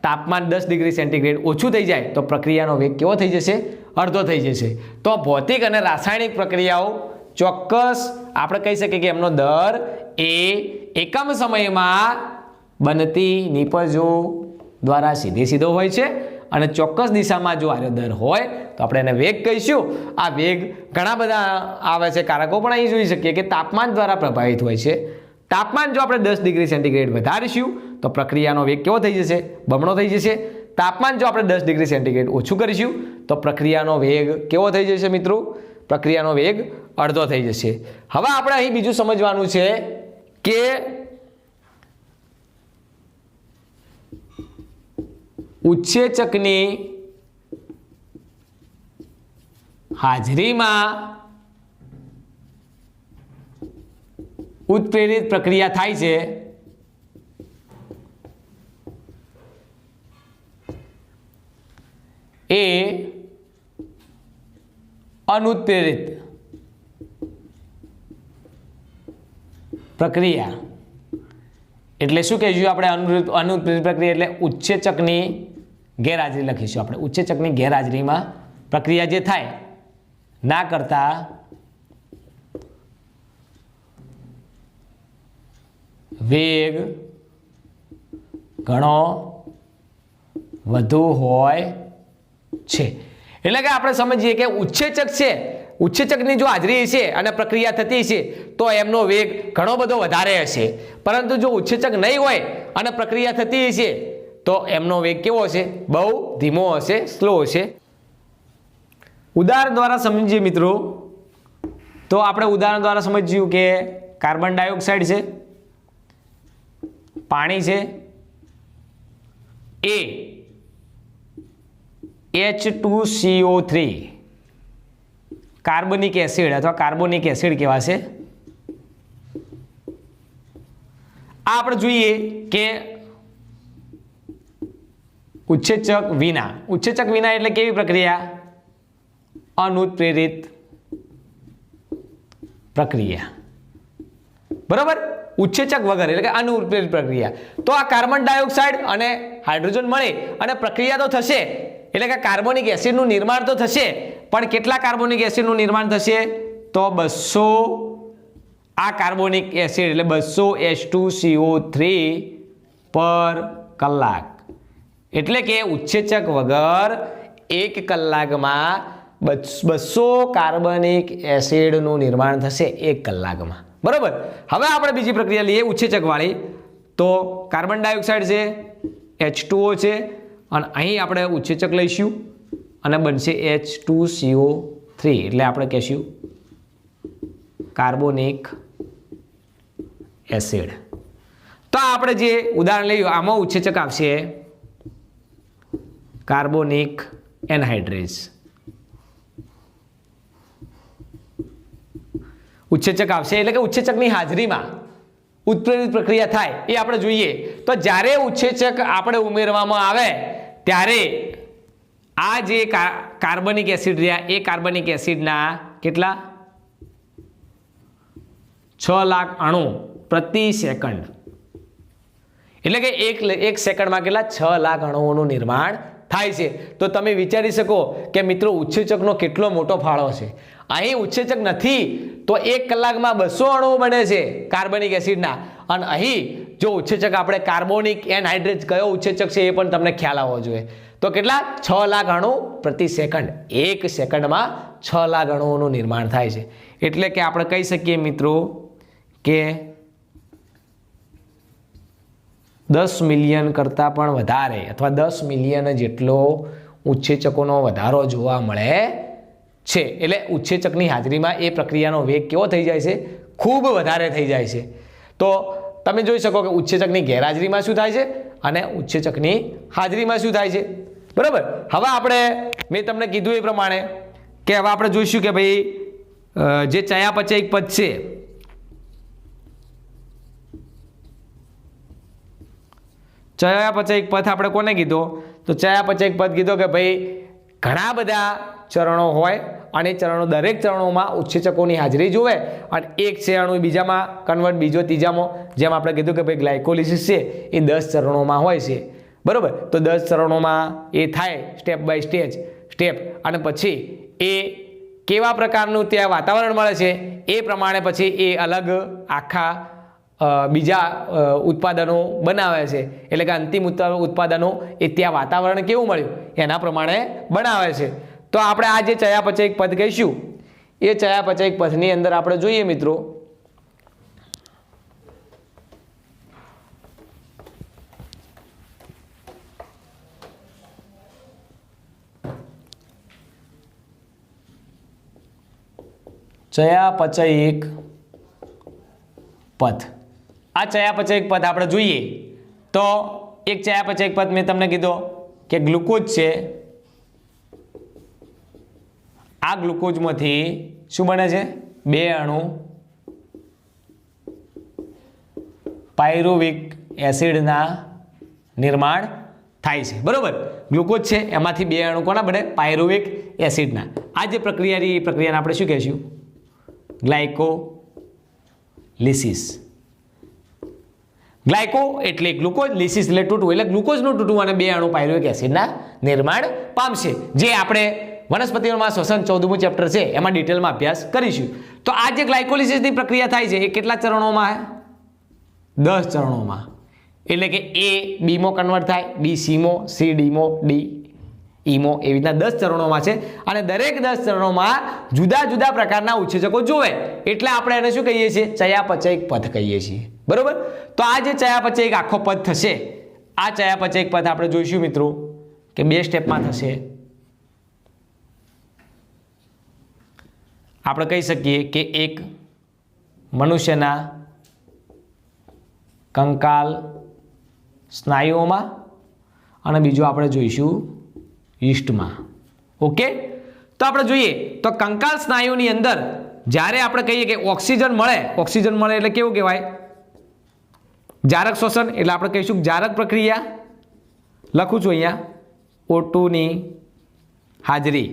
તાપમાન 10 ડિગ્રી સેન્ટીગ્રેડ ઓછું થઈ જાય તો પ્રક્રિયાનો વેગ કેવો થઈ જશે? અડધો થઈ જશે. તો ભૌતિક અને રાસાયણિક પ્રક્રિયાઓ ચોક્કસ આપણે કહી શકીએ કે એમનો દર એ એકમ સમયમાં બનતી નિપજો દ્વારા સીધો હોય છે અને ચોક્કસ દિશામાં જો આનો દર હોય તો આપણે એને વેગ કહીશું. આ વેગ ઘણા બધા આવે છે કારકો પણ અહીં જોઈ શકીએ કે તાપમાન દ્વારા પ્રભાવિત હોય છે. તાપમાન જો આપણે 10 ડિગ્રી સેન્ટીગ્રેડ વધારીશું તો પ્રક્રિયાનો વેગ કેવો થઈ જશે? બમણો થઈ જશે. તાપમાન જો આપણે 10 ડિગ્રી સેન્ટીગ્રેડ ઓછું કરીશું તો પ્રક્રિયાનો વેગ કેવો થઈ જશે મિત્રો? પ્રક્રિયાનો વેગ અડધો થઈ જશે. હવે આપણે અહીં બીજું સમજવાનું છે કે ઉત્સેચકની હાજરીમાં ઉત્પ્રેરિત પ્રક્રિયા થાય છે એ અનુત્પ્રેરિત પ્રક્રિયા એટલે શું કહીશું આપણે? અનુત્પ્રેરિત પ્રક્રિયા એટલે ઉત્સેચકની ગેરહાજરી લખીશું આપણે. ઉત્સેચકની ગેરહાજરીમાં પ્રક્રિયા જે થાય ના કરતા વેગ ઘણો વધુ હોય છે. એટલે કે આપણે સમજીએ કે ઉત્સેચક છે, ઉત્સેચકની જો હાજરી છે અને પ્રક્રિયા થતી છે તો એમનો વેગ ઘણો બધો વધારે હશે. પરંતુ જો ઉત્સેચક નહીં હોય અને પ્રક્રિયા થતી છે તો એમનો વેગ કેવો હશે? બહુ ધીમો હશે, સ્લો હશે. ઉદાહરણ દ્વારા સમજીએ મિત્રો તો આપણે ઉદાહરણ દ્વારા સમજ્યું કે કાર્બન ડાયોક્સાઇડ છે, પાણી છે, એ H2CO3 કાર્બનિક એસિડ અથવા કાર્બોનિક એસિડ કહેવાશે. આ આપણે જોઈએ કે ઉત્સેચક વિના એટલે કેવી પ્રક્રિયા? અનુત્પ્રેરિત પ્રક્રિયા, બરાબર. ઉત્સેચક વગર એટલે કે અનુત્પ્રેરિત પ્રક્રિયા. તો આ કાર્બન ડાયોક્સાઇડ અને હાઇડ્રોજન મળે અને પ્રક્રિયા તો થશે એટલે કે કાર્બોનિક એસિડનું નિર્માણ તો થશે પણ કેટલા કાર્બોનિક એસિડનું નિર્માણ થશે? તો 200 આ કાર્બોનિક એસિડ એટલે 200 H2CO3 પર કલાક. એટલે કે ઉત્સેચક વગર 1 કલાકમાં 200 કાર્બનિક એસિડનું નિર્માણ થશે 1 કલાકમાં. બરાબર. હવે આપણે બીજી પ્રક્રિયા લઈએ ઉત્સેચકવાળી. તો કાર્બન ડાયોક્સાઇડ છે, H2O છે, અને અહીં આપણે ઉત્સેચક લઈશું અને બનશે H2CO3, એટલે આપણે કહીશું કાર્બોનિક એસિડ. તો આપણે જે ઉદાહરણ લઈએ આમાં ઉત્સેચક આવશે કાર્બોનિક એનહાઇડ્રેસ. ઉત્સેચક આવશે એટલે કે ઉત્સેચકની હાજરીમાં ઉત્પ્રેરિત પ્રક્રિયા થાય એ આપણે જોઈએ. તો જ્યારે ઉત્સેચક આપણે ઉમેરવામાં આવે ત્યારે આ જે કાર્બનિક એસિડ રહ્યા એ કાર્બનિક એસિડના કેટલા 6 લાખ અણુ પ્રતિ સેકન્ડ, એટલે કે એક સેકન્ડમાં કેટલા 6 લાખ અણુઓનું નિર્માણ થાય છે. તો તમે વિચારી શકો કે મિત્રો ઉત્સેચકનો કેટલો મોટો ફાળો છે. અહીં ઉત્સેચક નથી તો 1 કલાકમાં 200 અણુઓ બને છે કાર્બનિક એસિડના, અને અહીં જો ઉત્સેચક આપણે કાર્બોનિક એનહાઇડ્રેટ કયો ઉત્સેચક છે એ પણ તમને ખ્યાલ આવવો જોઈએ. તો કેટલા 6 લાખ અણુ પ્રતિ સેકન્ડ, 1 સેકન્ડમાં 6 લાખ અણુઓનું નિર્માણ થાય છે. એટલે કે આપણે કહી શકીએ મિત્રો કે 10 મિલિયન કરતાં પણ વધારે અથવા 10 મિલિયન જેટલો ઉત્સેચકોનો વધારો જોવા મળે છે. એટલે ઉત્સેચકની હાજરીમાં એ પ્રક્રિયાનો વેગ કેવો થઈ જાય છે? ખૂબ વધારે થઈ જાય છે. તો તમે જોઈ શકો કે ઉત્સેચકની ગેરહાજરીમાં શું થાય છે અને ઉત્સેચકની હાજરીમાં શું થાય છે. બરાબર. હવે આપણે મેં તમને કીધું એ પ્રમાણે કે હવે આપણે જોઈશું કે ભાઈ જે ચયાપચયિક પદ છે ચયાપચયિક પથ આપણે કોને કીધો? તો ચયાપચયિક પદ કીધો કે ભાઈ ઘણા બધા ચરણો હોય અને દરેક ચરણોમાં ઉત્સેચકોની હાજરી જોવે અને એક છે અણુ બીજામાં કન્વર્ટ, બીજો ત્રીજામાં. જેમ આપણે કીધું કે ભાઈ ગ્લાયકોલિસિસ છે એ 10 ચરણોમાં હોય છે. બરાબર. તો 10 ચરણોમાં એ થાય સ્ટેપ બાય સ્ટેપ, અને પછી એ કેવા પ્રકારનું ત્યાં વાતાવરણ મળે છે એ પ્રમાણે પછી એ અલગ આખા બીજા ઉત્પાદનો બનાવે છે. એટલે કે અંતિમ ઉત્પાદનો એ ત્યાં વાતાવરણ કેવું મળ્યું એના પ્રમાણે બનાવે છે. તો આપણે આ જે ચયાપચયિક પદ કહીશું એ ચયાપચયિક પથની અંદર આપણે જોઈએ મિત્રો ચયાપચયિક પથ. આ ચયાપચયિક પદ આપણે જોઈએ તો એક ચયાપચયિક પદ મેં તમને કીધો કે ગ્લુકોઝ છે. આ ગ્લુકોઝમાંથી શું બને છે? 2 અણુ પાયરુવિક એસિડના નિર્માણ થાય છે. બરોબર. ગ્લુકોઝ છે એમાંથી 2 અણુ કોના બને? પાયરુવિક એસિડના. આ જે પ્રક્રિયા એ પ્રક્રિયાને આપણે શું કહીશું? ગ્લાયકોલિસિસ. ગ્લાયકો એટલે ગ્લુકોઝ, લિસિસ એટલે તૂટવું, એટલે ગ્લુકોઝનું તૂટવું અને 2 અણુ પાયરુવિક એસિડના નિર્માણ પામશે. જે આપણે વનસ્પતિઓમાં શ્વસન 14મું ચેપ્ટર છે એમાં ડિટેલમાં અભ્યાસ કરીશું. તો આ જે ગ્લાયકોલિસિસની પ્રક્રિયા થાય છે એ કેટલા ચરણોમાં? 10 ચરણોમાં. એટલે કે A બીમો કન્વર્ટ થાય, B સીમો, C ડીમો, D ઈમો, એવી રીતના 10 ચરણોમાં છે અને દરેક 10 ચરણોમાં જુદા જુદા પ્રકારના ઉત્સેચકો જોવે એટલે આપણે એને શું કહીએ છીએ? ચયાપચયિક પથ કહીએ છીએ. બરોબર. તો આ જે ચયાપચયિક આખો પથ થશે, આ ચયાપચયિક પથ આપણે જોઈશું મિત્રો કે 2 સ્ટેપમાં થશે. આપણે કહી શકીએ કે એક મનુષ્યના કંકાલ સ્નાયુઓમાં અને બીજું આપણે જોઈશું યીસ્ટમાં. ઓકે. તો આપણે જોઈએ તો કંકાલ સ્નાયુની અંદર જ્યારે આપણે કહીએ કે ઓક્સિજન મળે એટલે કેવું કહેવાય? જારક શ્વસન. એટલે આપણે કહીશું જારક પ્રક્રિયા. લખું છું અહીંયા O2 ની હાજરી.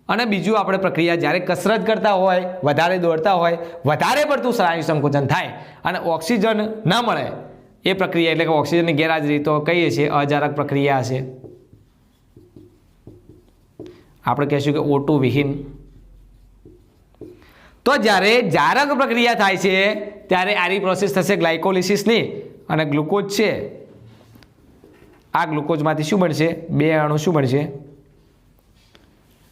અને બીજું આપણે પ્રક્રિયા જ્યારે કસરત કરતા હોય, વધારે દોડતા હોય, વધારે પડતું સ્નાયુ સંકોચન થાય અને ઓક્સિજન ન મળે એ પ્રક્રિયા, એટલે કે ઓક્સિજનની ગેરહાજરી, તો કહીએ છીએ અજારક પ્રક્રિયા છે. આપણે કહીશું કે O2 વિહીન. તો જ્યારે જારક પ્રક્રિયા થાય છે ત્યારે આરી પ્રોસેસ થશે ગ્લાયકોલિસિસની અને ગ્લુકોઝ છે આ ગ્લુકોઝમાંથી શું બનશે? 2 અણુ શું બનશે?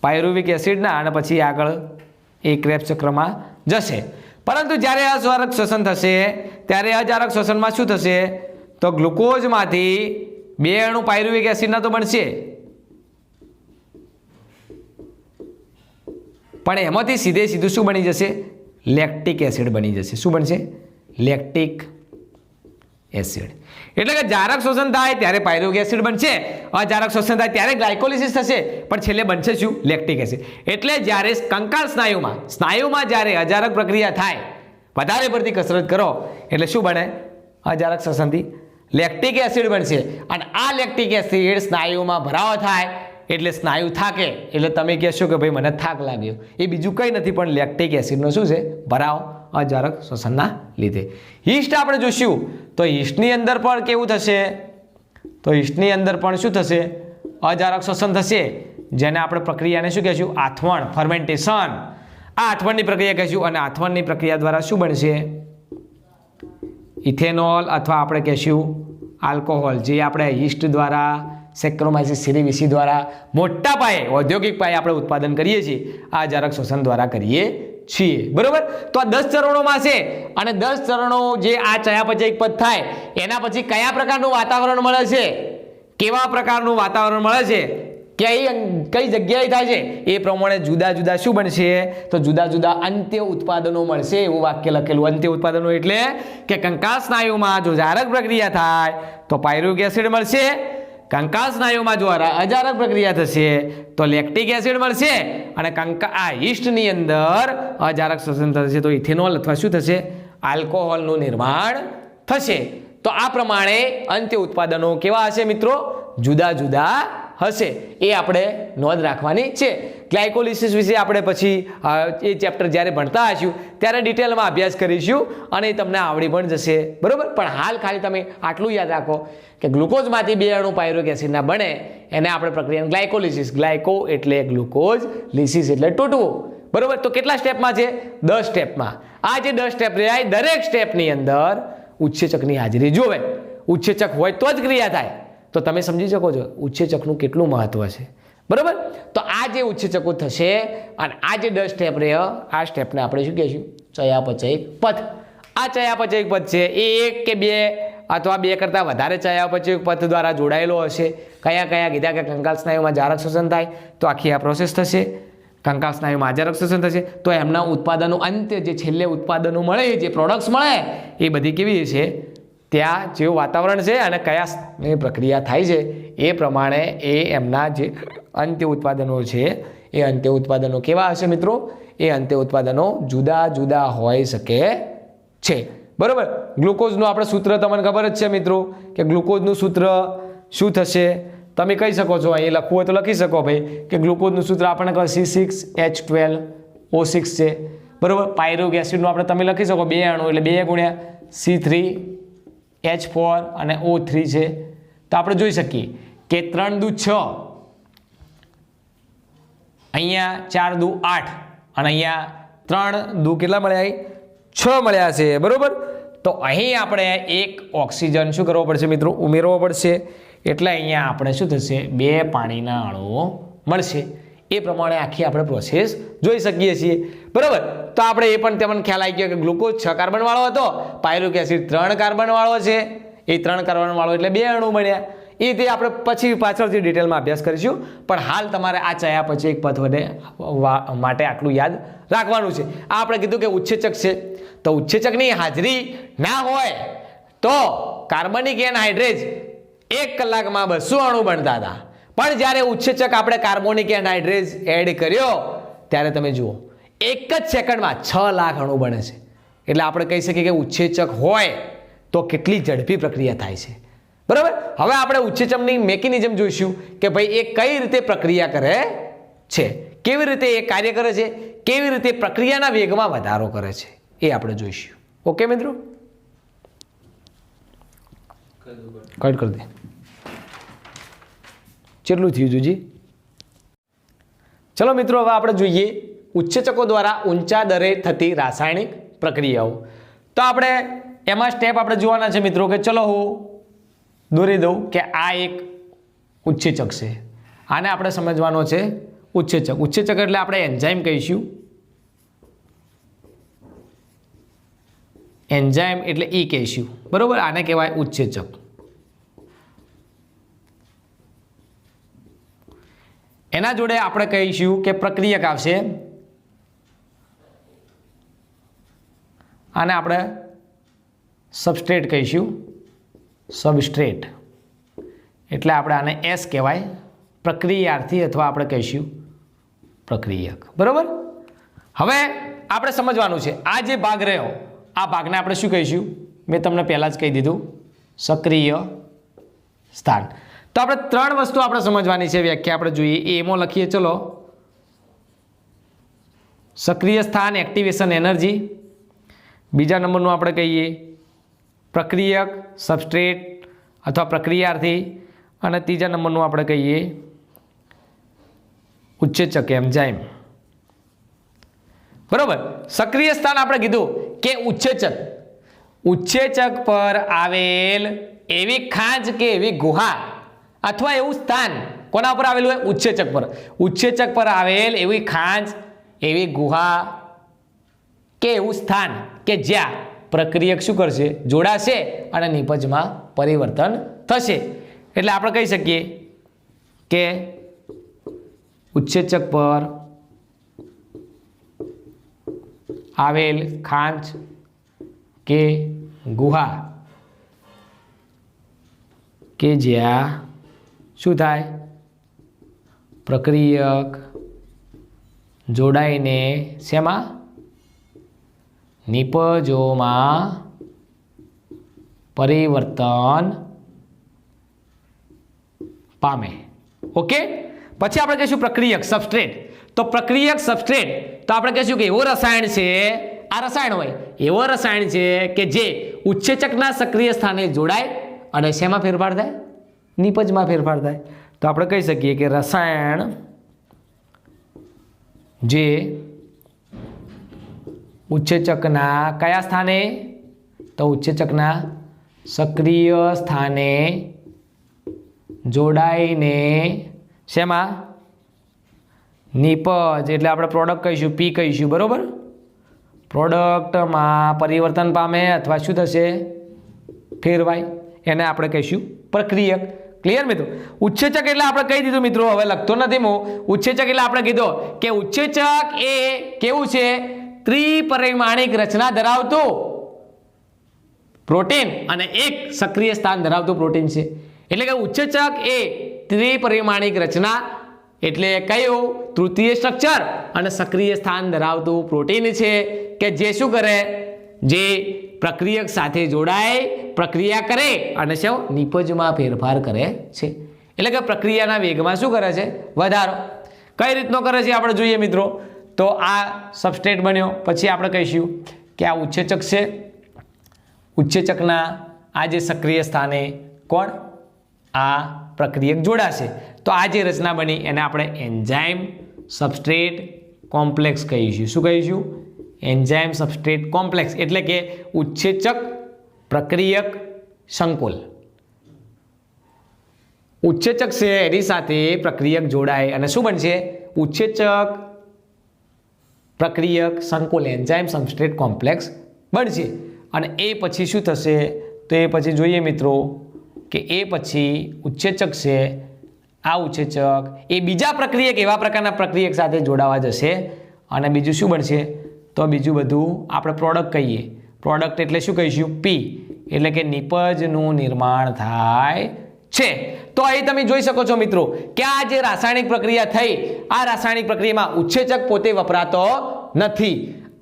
પાયરુવિક એસિડના, અને પછી આગળ એ ક્રેબ્સ ચક્રમાં જશે. પરંતુ જ્યારે અજારક શ્વસન થશે ત્યારે અજારક શ્વસનમાં શું થશે તો ગ્લુકોઝમાંથી 2 અણુ પાયરુવેક એસિડના તો બનશે, પણ એમાંથી સીધું શું બની જશે? લેક્ટિક એસિડ બની જશે. શું બનશે? Lactic acid. એટલે કે જારક શોષણ થાય ત્યારે પાયરુવેક એસિડ બનશે, અજારક શોષણ થાય ત્યારે ગ્લાયકોલિસિસ થશે, પણ છેલ્લે બનશે શું? Lactic acid. એટલે જ્યારે કંકાલ સ્નાયુમાં જ્યારે અજારક પ્રક્રિયા થાય, વધારે પડતી કસરત કરો એટલે શું બને? અજારક શ્વસનથી લેક્ટિક એસિડ બનશે, અને આ લેક્ટિક એસિડ સ્નાયુમાં ભરાવો થાય એટલે સ્નાયુ થાકે, એટલે તમે કહેશો કે ભાઈ મને થાક લાગ્યો. એ બીજું કંઈ નથી પણ લેક્ટિક એસિડનો શું છે? ભરાવ અજારક શ્વસનના લીધે. યીસ્ટ આપણે જોઈશું તો યીસ્ટની અંદર પણ કેવું થશે? તો યીસ્ટની અંદર પણ શું થશે? અજારક શ્વસન થશે, જેને આપણે પ્રક્રિયાને શું કહેશું? આથવણ, ફર્મેન્ટેશન. આ આથવણની પ્રક્રિયા કહીશું, અને આથવણની પ્રક્રિયા દ્વારા શું બનશે? ઇથેનોલ અથવા આપણે કહીશું આલ્કોહોલ, જે આપણે યીસ્ટ દ્વારા, સેક્રોમાઇસિસ સેરેવિસી દ્વારા મોટા પાયે ઔદ્યોગિક પાયે આપણે ઉત્પાદન કરીએ છીએ, આ અજારક શ્વસન દ્વારા કરીએ છીએ. બરોબર? તો આ 10 ચરણોમાં છે, અને 10 ચરણો જે આ ચયાપચય પદ થાય એના પછી કયા પ્રકારનું વાતાવરણ મળે છે, કેવા પ્રકારનું વાતાવરણ મળે છે, કઈ જગ્યાએ થાય છે, એ પ્રમાણે જુદા જુદા શું બનશે? તો જુદા જુદા અંત્ય ઉત્પાદનો મળશે. એવું વાક્ય લખેલું. અંત્ય ઉત્પાદનો એટલે કે કંકાલ સ્નાયુમાં જો જારક પ્રક્રિયા થાય તો પાયરુવેક એસિડ મળશે, કંકાલ સ્નાયુમાં જો અજારક પ્રક્રિયા થશે તો લેક્ટિક એસિડ મળશે, અને આ યીસ્ટની અંદર અજારક શ્વસન થશે તો ઇથેનોલ અથવા શું થશે? આલ્કોહોલનું નિર્માણ થશે. તો આ પ્રમાણે અંત્ય ઉત્પાદનો કેવા હશે મિત્રો? જુદા જુદા હશે. એ આપણે નોંધ રાખવાની છે. ગ્લાયકોલિસિસ વિશે આપણે પછી એ ચેપ્ટર જ્યારે ભણતા હશું ત્યારે ડિટેલમાં અભ્યાસ કરીશું, અને એ તમને આવડી પણ જશે. બરોબર? પણ હાલ ખાલી તમે આટલું યાદ રાખો કે ગ્લુકોઝમાંથી 2 અણુ પાયરુવેક એસિડના બને એને આપણે પ્રક્રિયાને ગ્લાયકોલિસિસ, ગ્લાયકો એટલે ગ્લુકોઝ, લિસિસ એટલે તૂટવું. બરોબર? તો કેટલા સ્ટેપમાં છે? 10 સ્ટેપમાં. આ જે 10 સ્ટેપ રહ્યા દરેક સ્ટેપની અંદર ઉત્સેચકની હાજરી જોવે. ઉત્સેચક હોય તો જ ક્રિયા થાય. તો તમે સમજી શકો છો ઉત્સેચકનું કેટલું મહત્વ છે. બરોબર? તો આ જે ઉત્સેચકો થશે, અને આ જે 10 સ્ટેપ રહ્યા, આ સ્ટેપને આપણે શું કહીશું? ચયાપચય પથ. આ ચયાપચય પથ છે એ 1 કે 2 અથવા 2 કરતાં વધારે ચયાપચય પથ દ્વારા જોડાયેલો હશે. કયા કયા કીધા? કે કંકાલ સ્નાયુમાં જારક શ્વસન થાય તો આખી આ પ્રોસેસ થશે, કંકાલ સ્નાયુમાં અજારક શ્વસન થશે તો એમના ઉત્પાદનો અંતે જે છેલ્લે ઉત્પાદનો મળે, જે પ્રોડક્ટ્સ મળે, એ બધી કેવી છે? ત્યાં જેવું વાતાવરણ છે અને કયા પ્રક્રિયા થાય છે એ પ્રમાણે એ એમના જે અંત્ય ઉત્પાદનો છે એ અંત્ય ઉત્પાદનો કેવા હશે મિત્રો? એ અંત્ય ઉત્પાદનો જુદા જુદા હોઈ શકે છે. બરોબર? ગ્લુકોઝનું આપણે સૂત્ર તમને ખબર જ છે મિત્રો, કે ગ્લુકોઝનું સૂત્ર શું થશે? તમે કહી શકો છો, અહીં લખવું હોય તો લખી શકો ભાઈ, કે ગ્લુકોઝનું સૂત્ર આપણને ખબર C6H12O6 છે. બરોબર? પાયરુવેક એસિડનું આપણે તમે લખી શકો 2 અણુ એટલે 2 ગુણ્યા C3H4 અને O3 છે. તો આપણે જોઈ શકીએ કે 3 દુ 6, અહીંયા 4 દુ 8, અને અહીંયા 3 દુ કેટલા મળ્યા? 6 મળ્યા છે. બરોબર? તો અહીં આપણે એક ઓક્સિજન શું કરવો પડશે મિત્રો? ઉમેરવો પડશે. એટલે અહીંયા આપણે શું થશે? 2 પાણીના અણુઓ મળશે. એ પ્રમાણે આખી આપણે પ્રોસેસ જોઈ શકીએ છીએ. બરોબર? તો આપણે એ પણ તમને ખ્યાલ આવી ગયો કે ગ્લુકોઝ 6 કાર્બન વાળો હતો, પાયરુવેક એસિડ 3 કાર્બન વાળો છે. એ 3 કાર્બન વાળો એટલે 2 અણુ બન્યા. એ તે આપણે પછી પાછળથી ડિટેલમાં અભ્યાસ કરીશું, પણ હાલ તમારે આ ચયાપચય પથ માટે આટલું યાદ રાખવાનું છે. આ આપણે કીધું કે ઉત્સેચક છે, તો ઉત્સેચકની હાજરી ના હોય તો કાર્બનિક એનહાઇડ્રેજ 1 કલાકમાં 200 અણુ બનતા હતા, પણ જ્યારે ઉત્સેચક આપણે કાર્બોનિક એનહાઇડ્રેજ એડ કર્યો ત્યારે તમે જુઓ 1 જ સેકન્ડમાં 6 લાખ અણુ બને છે. એટલે આપણે કહી શકીએ કે ઉત્સેચક હોય તો કેટલી ઝડપી પ્રક્રિયા થાય છે. બરાબર? હવે આપણે ઉત્સેચકની મેકેનિઝમ જોઈશું કે ભાઈ એ કઈ રીતે પ્રક્રિયા કરે છે, કેવી રીતે એ કાર્ય કરે છે, કેવી રીતે પ્રક્રિયાના વેગમાં વધારો કરે છે, એ આપણે જોઈશું. ઓકે મિત્રો? કટ કરી દે. કેટલું થયું જુજી? ચલો મિત્રો, હવે આપણે જોઈએ ઉત્સેચકો દ્વારા ઊંચા દરે થતી રાસાયણિક પ્રક્રિયાઓ. તો આપણે એમાં સ્ટેપ આપણે જોવાના છે મિત્રો, કે ચલો હું દોરી દઉં કે આ એક ઉત્સેચક છે, આને આપણે સમજવાનો છે ઉત્સેચક. ઉત્સેચક એટલે આપણે એન્ઝાઇમ કહીશું. એન્ઝાઇમ એટલે ઈ કહીશું, બરાબર. આને કહેવાય ઉત્સેચક. એના જોડે આપણે કહીશું કે પ્રક્રિયક આવશે. આને આપણે સબસ્ટ્રેટ કહીશું, સબસ્ટ્રેટ એટલે આપણે આને એસ કહેવાય, પ્રક્રિયાર્થી અથવા આપણે કહીશું પ્રક્રિયક, બરાબર. હવે આપણે સમજવાનું છે આ જે ભાગ રહ્યો, આ ભાગને આપણે શું કહીશું? મેં તમને પહેલાં જ કહી દીધું, સક્રિય સ્થાન. તો આપણે 3 વસ્તુ આપણે સમજવાની છે, વ્યાખ્યા આપણે જોઈએ. એમાં લખીએ, ચલો. સક્રિય સ્થાન, એક્ટિવેશન એનર્જી. બીજા નંબરનું આપણે કહીએ પ્રક્રિયક, સબસ્ટ્રેટ અથવા પ્રક્રિયાર્થી. અને ત્રીજા નંબરનું આપણે કહીએ ઉત્સેચક, એન્ઝાઇમ, બરાબર. સક્રિય સ્થાન આપણે કીધું કે ઉત્સેચક પર આવેલ એવી ખાંચ કે એવી ગુહા અથવા એવું સ્થાન, કોના પર આવેલું હોય? ઉત્સેચક પર આવેલ એવી ખાંચ, એવી ગુહા કે એવું સ્થાન કે જ્યાં પ્રક્રિયક શું કરશે? જોડાશે અને નિપજમાં પરિવર્તન થશે. એટલે આપણે કહી શકીએ કે ઉત્સેચક પર આવેલ ખાંચ કે ગુહા કે જ્યાં શું થાય? પ્રક્રિયક જોડાઈને શેમાં? નિપજોમાં પરિવર્તન પામે. ઓકે. પછી આપણે કહીશું પ્રક્રિયક, સબસ્ટ્રેટ. તો પ્રક્રિયક, સબસ્ટ્રેટ, તો આપણે કહીશું કે એવો રસાયણ છે, આ રસાયણ હોય એવો રસાયણ છે કે જે ઉત્સેચકના સક્રિય સ્થાને જોડાય અને શેમાં ફેરફાર થાય? નિપજમાં ફેરફાર થાય. તો આપણે કહી શકીએ કે રસાયણ જે ઉત્સેચકના કયા સ્થાને? તો ઉત્સેચકના સક્રિય સ્થાને જોડાઈને શેમાં? નિપજ એટલે આપણે પ્રોડક્ટ કહીશું, પી કહીશું, બરાબર. પ્રોડક્ટમાં પરિવર્તન પામે અથવા શું થશે? ફેરવાય. એને આપણે કહીશું પ્રક્રિયક. ક્લિયર મિત્રો? ઉત્સેચક એટલે આપણે કહી દીધું મિત્રો, હવે લખતો નથી હું. ઉત્સેચક એટલે આપણે કીધું કે ઉત્સેચક એ કેવું છે? ત્રિપરિમાણિક રચના ધરાવતું પ્રોટીન અને એક સક્રિય સ્થાન ધરાવતું પ્રોટીન છે. એટલે કે ઉત્સેચક એ ત્રિપરિમાણિક રચના એટલે કયું? તૃતીય સ્ટ્રક્ચર અને સક્રિય સ્થાન ધરાવતું પ્રોટીન છે કે જે શું કરે? જે પ્રક્રિયક સાથે જોડાય, પ્રક્રિયા કરે અને શું? નિપજમાં ફેરફાર કરે છે. એટલે કે પ્રક્રિયાના વેગમાં શું કરે છે? વધારો. કઈ રીતનો કરે છે આપણે જોઈએ મિત્રો. તો આ સબસ્ટ્રેટ બન્યો, પછી આપણે કહીશું કે આ ઉત્સેચક છે. ઉત્સેચકના આ જે સક્રિય સ્થાને કોણ? આ પ્રક્રિયક જોડાશે. તો આ જે રચના બની એને આપણે એન્ઝાઇમ સબસ્ટ્રેટ કોમ્પ્લેક્સ કહીશું. શું કહીશું? એન્ઝાઇમ સબસ્ટ્રેટ કોમ્પ્લેક્સ એટલે કે ઉત્સેચક પ્રક્રિયક સંકુલ. ઉત્સેચક છે એની સાથે પ્રક્રિયક જોડાય અને શું બનશે? ઉત્સેચક પ્રક્રિયક સંકુલ, એન્ઝાઇમ સબસ્ટ્રેટ કોમ્પ્લેક્સ બનશે. અને એ પછી શું થશે? તો એ પછી જોઈએ મિત્રો કે એ પછી ઉત્સેચક છે, આ ઉત્સેચક એ બીજા પ્રક્રિયક, એવા પ્રકારના પ્રક્રિયક સાથે જોડાવા જશે અને બીજું શું બનશે? તો બીજું બધું આપણે પ્રોડક્ટ કહીએ. પ્રોડક્ટ એટલે શું કહીશું? પી એટલે કે નિપજનું નિર્માણ થાય છે. તો અહીં તમે જોઈ શકો છો મિત્રો કે આ જે રાસાયણિક પ્રક્રિયા થઈ, આ રાસાયણિક પ્રક્રિયામાં ઉત્સેચક પોતે વપરાતો નથી.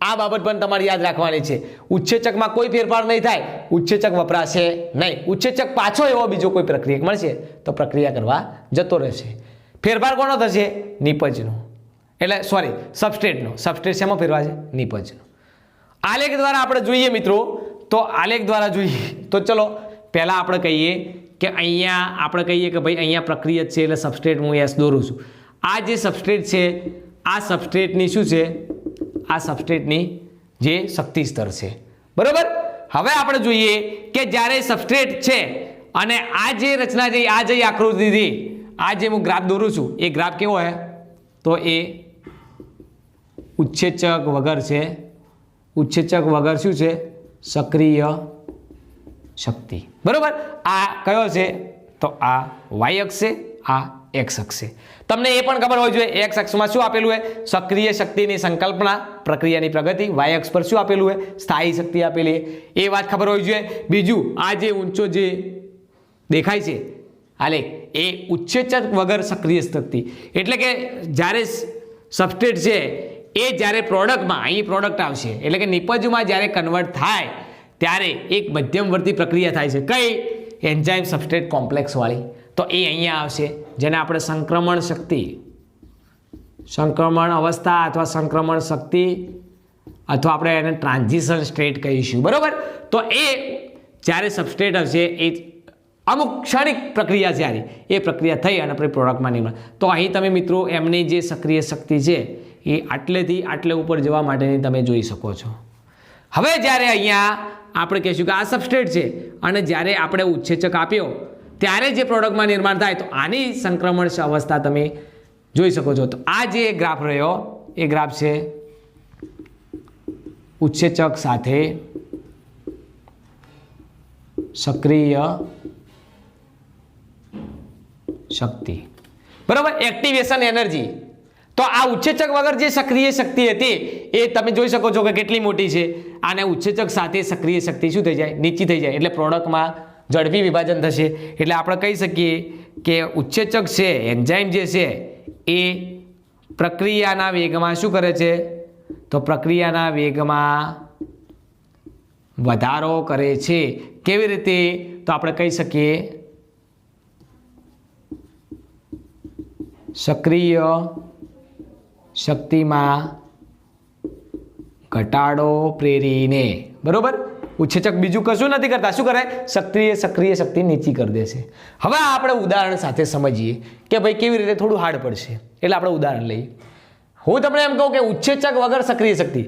આ બાબત પણ તમારે યાદ રાખવાની છે. ઉત્સેચકમાં કોઈ ફેરફાર નહીં થાય, ઉત્સેચક વપરાશે નહીં. ઉત્સેચક પાછો એવો બીજો કોઈ પ્રક્રિયક મળશે તો પ્રક્રિયા કરવા જતો રહેશે. ફેરફાર કોનો થશે? નિપજનો. એટલે સોરી, સબસ્ટ્રેટનો. સબસ્ટ્રેટ શેમાં ફેરવાશે? નિપજનો. આલેખ દ્વારા આપણે જોઈએ મિત્રો. તો આલેખ દ્વારા જોઈએ તો ચલો પહેલાં આપણે કહીએ કે અહીંયા આપણે કહીએ કે ભાઈ અહીંયા પ્રક્રિયક છે એટલે સબસ્ટ્રેટ હું એસ દોરું છું. આ જે સબસ્ટ્રેટ છે, આ સબસ્ટ્રેટની શું છે? આ સબસ્ટ્રેટની જે શક્તિ સ્તર છે, બરાબર. હવે આપણે જોઈએ કે જ્યારે સબસ્ટ્રેટ છે અને આ જે રચના છે, આ જે આકૃતિ છે, આ જે હું ગ્રાફ દોરું છું, એ ગ્રાફ કેવો છે? તો એ ઉત્સેચક વગર છે. ઉત્સેચક વગર શું છે? સક્રિય શક્તિ, બરોબર. આ કયો છે? તો આ વાય અક્ષ છે, આ એક્સ અક્ષ છે. તમને એ પણ ખબર હોવી જોઈએ એક્સ અક્ષમાં શું આપેલું હોય? સક્રિય શક્તિની સંકલ્પના, પ્રક્રિયાની પ્રગતિ. વાય અક્ષ પર શું આપેલું હોય? સ્થાયી શક્તિ આપેલી. એ વાત ખબર હોવી જોઈએ. બીજું, આ જે ઊંચો જે દેખાય છે આલેખ, એ ઉત્સેચક વગર સક્રિય શક્તિ, એટલે કે જ્યારે સબસ્ટ્રેટ છે એ જ્યારે પ્રોડક્ટમાં, અહીં પ્રોડક્ટ આવશે એટલે કે નિપજમાં જ્યારે કન્વર્ટ થાય ત્યારે એક મધ્યમવર્તી પ્રક્રિયા થાય છે. કઈ? એન્ઝાઇમ સબસ્ટ્રેટ કોમ્પ્લેક્સ વાળી. તો એ અહીંયા આવશે, જેને આપણે સંક્રમણ શક્તિ, સંક્રમણ અવસ્થા અથવા સંક્રમણ શક્તિ અથવા આપણે એને ટ્રાન્ઝિશન સ્ટેટ કહીશું, બરોબર. તો એ જ્યારે સબસ્ટ્રેટ હશે એ અમુક ક્ષણિક પ્રક્રિયા છે, એ પ્રક્રિયા થઈ અને આપણે પ્રોડક્ટમાં નિર્માણ. તો અહીં તમે મિત્રો એમની જે સક્રિય શક્તિ છે એ આટલેથી આટલે ઉપર જવા માટેની તમે જોઈ શકો છો. હવે જ્યારે અહીંયા આપણે કહીશું કે આ સબસ્ટ્રેટ છે અને જ્યારે આપણે ઉત્સેચક આપ્યો ત્યારે જે પ્રોડક્ટમાં નિર્માણ થાય, તો આની સંક્રમણ અવસ્થા તમે જોઈ શકો છો. તો આ જે ગ્રાફ રહ્યો એ ગ્રાફ છે ઉત્સેચક સાથે સક્રિય શક્તિ, બરાબર. Activation energy. તો આ ઉત્સેચક વગર જે સક્રિય શક્તિ હતી એ તમે જોઈ શકો છો કે કેટલી મોટી છે. આને ઉત્સેચક સાથે સક્રિય શક્તિ શું થઈ જાય? નીચી થઈ જાય. એટલે પ્રોડક્ટમાં ઝડપી વિભાજન થશે. એટલે આપણે કહી શકીએ કે ઉત્સેચક છે, એન્ઝાઇમ જે છે એ પ્રક્રિયાના વેગમાં શું કરે છે? તો પ્રક્રિયાના વેગમાં વધારો કરે છે. કેવી રીતે? તો આપણે કહી શકીએ સક્રિય શક્તિમાં ઘટાડો પ્રેરીને, બરોબર. ઉત્સેચક બીજું કશું નથી કરતા. શું કરે? સક્રિય શક્તિ નીચી કરી દેશે. હવે આપણે ઉદાહરણ સાથે સમજીએ કે ભાઈ કેવી રીતે. થોડું હાર્ડ પડશે એટલે આપણે ઉદાહરણ લઈએ. હું તમને એમ કહું કે ઉત્સેચક વગર સક્રિય શક્તિ.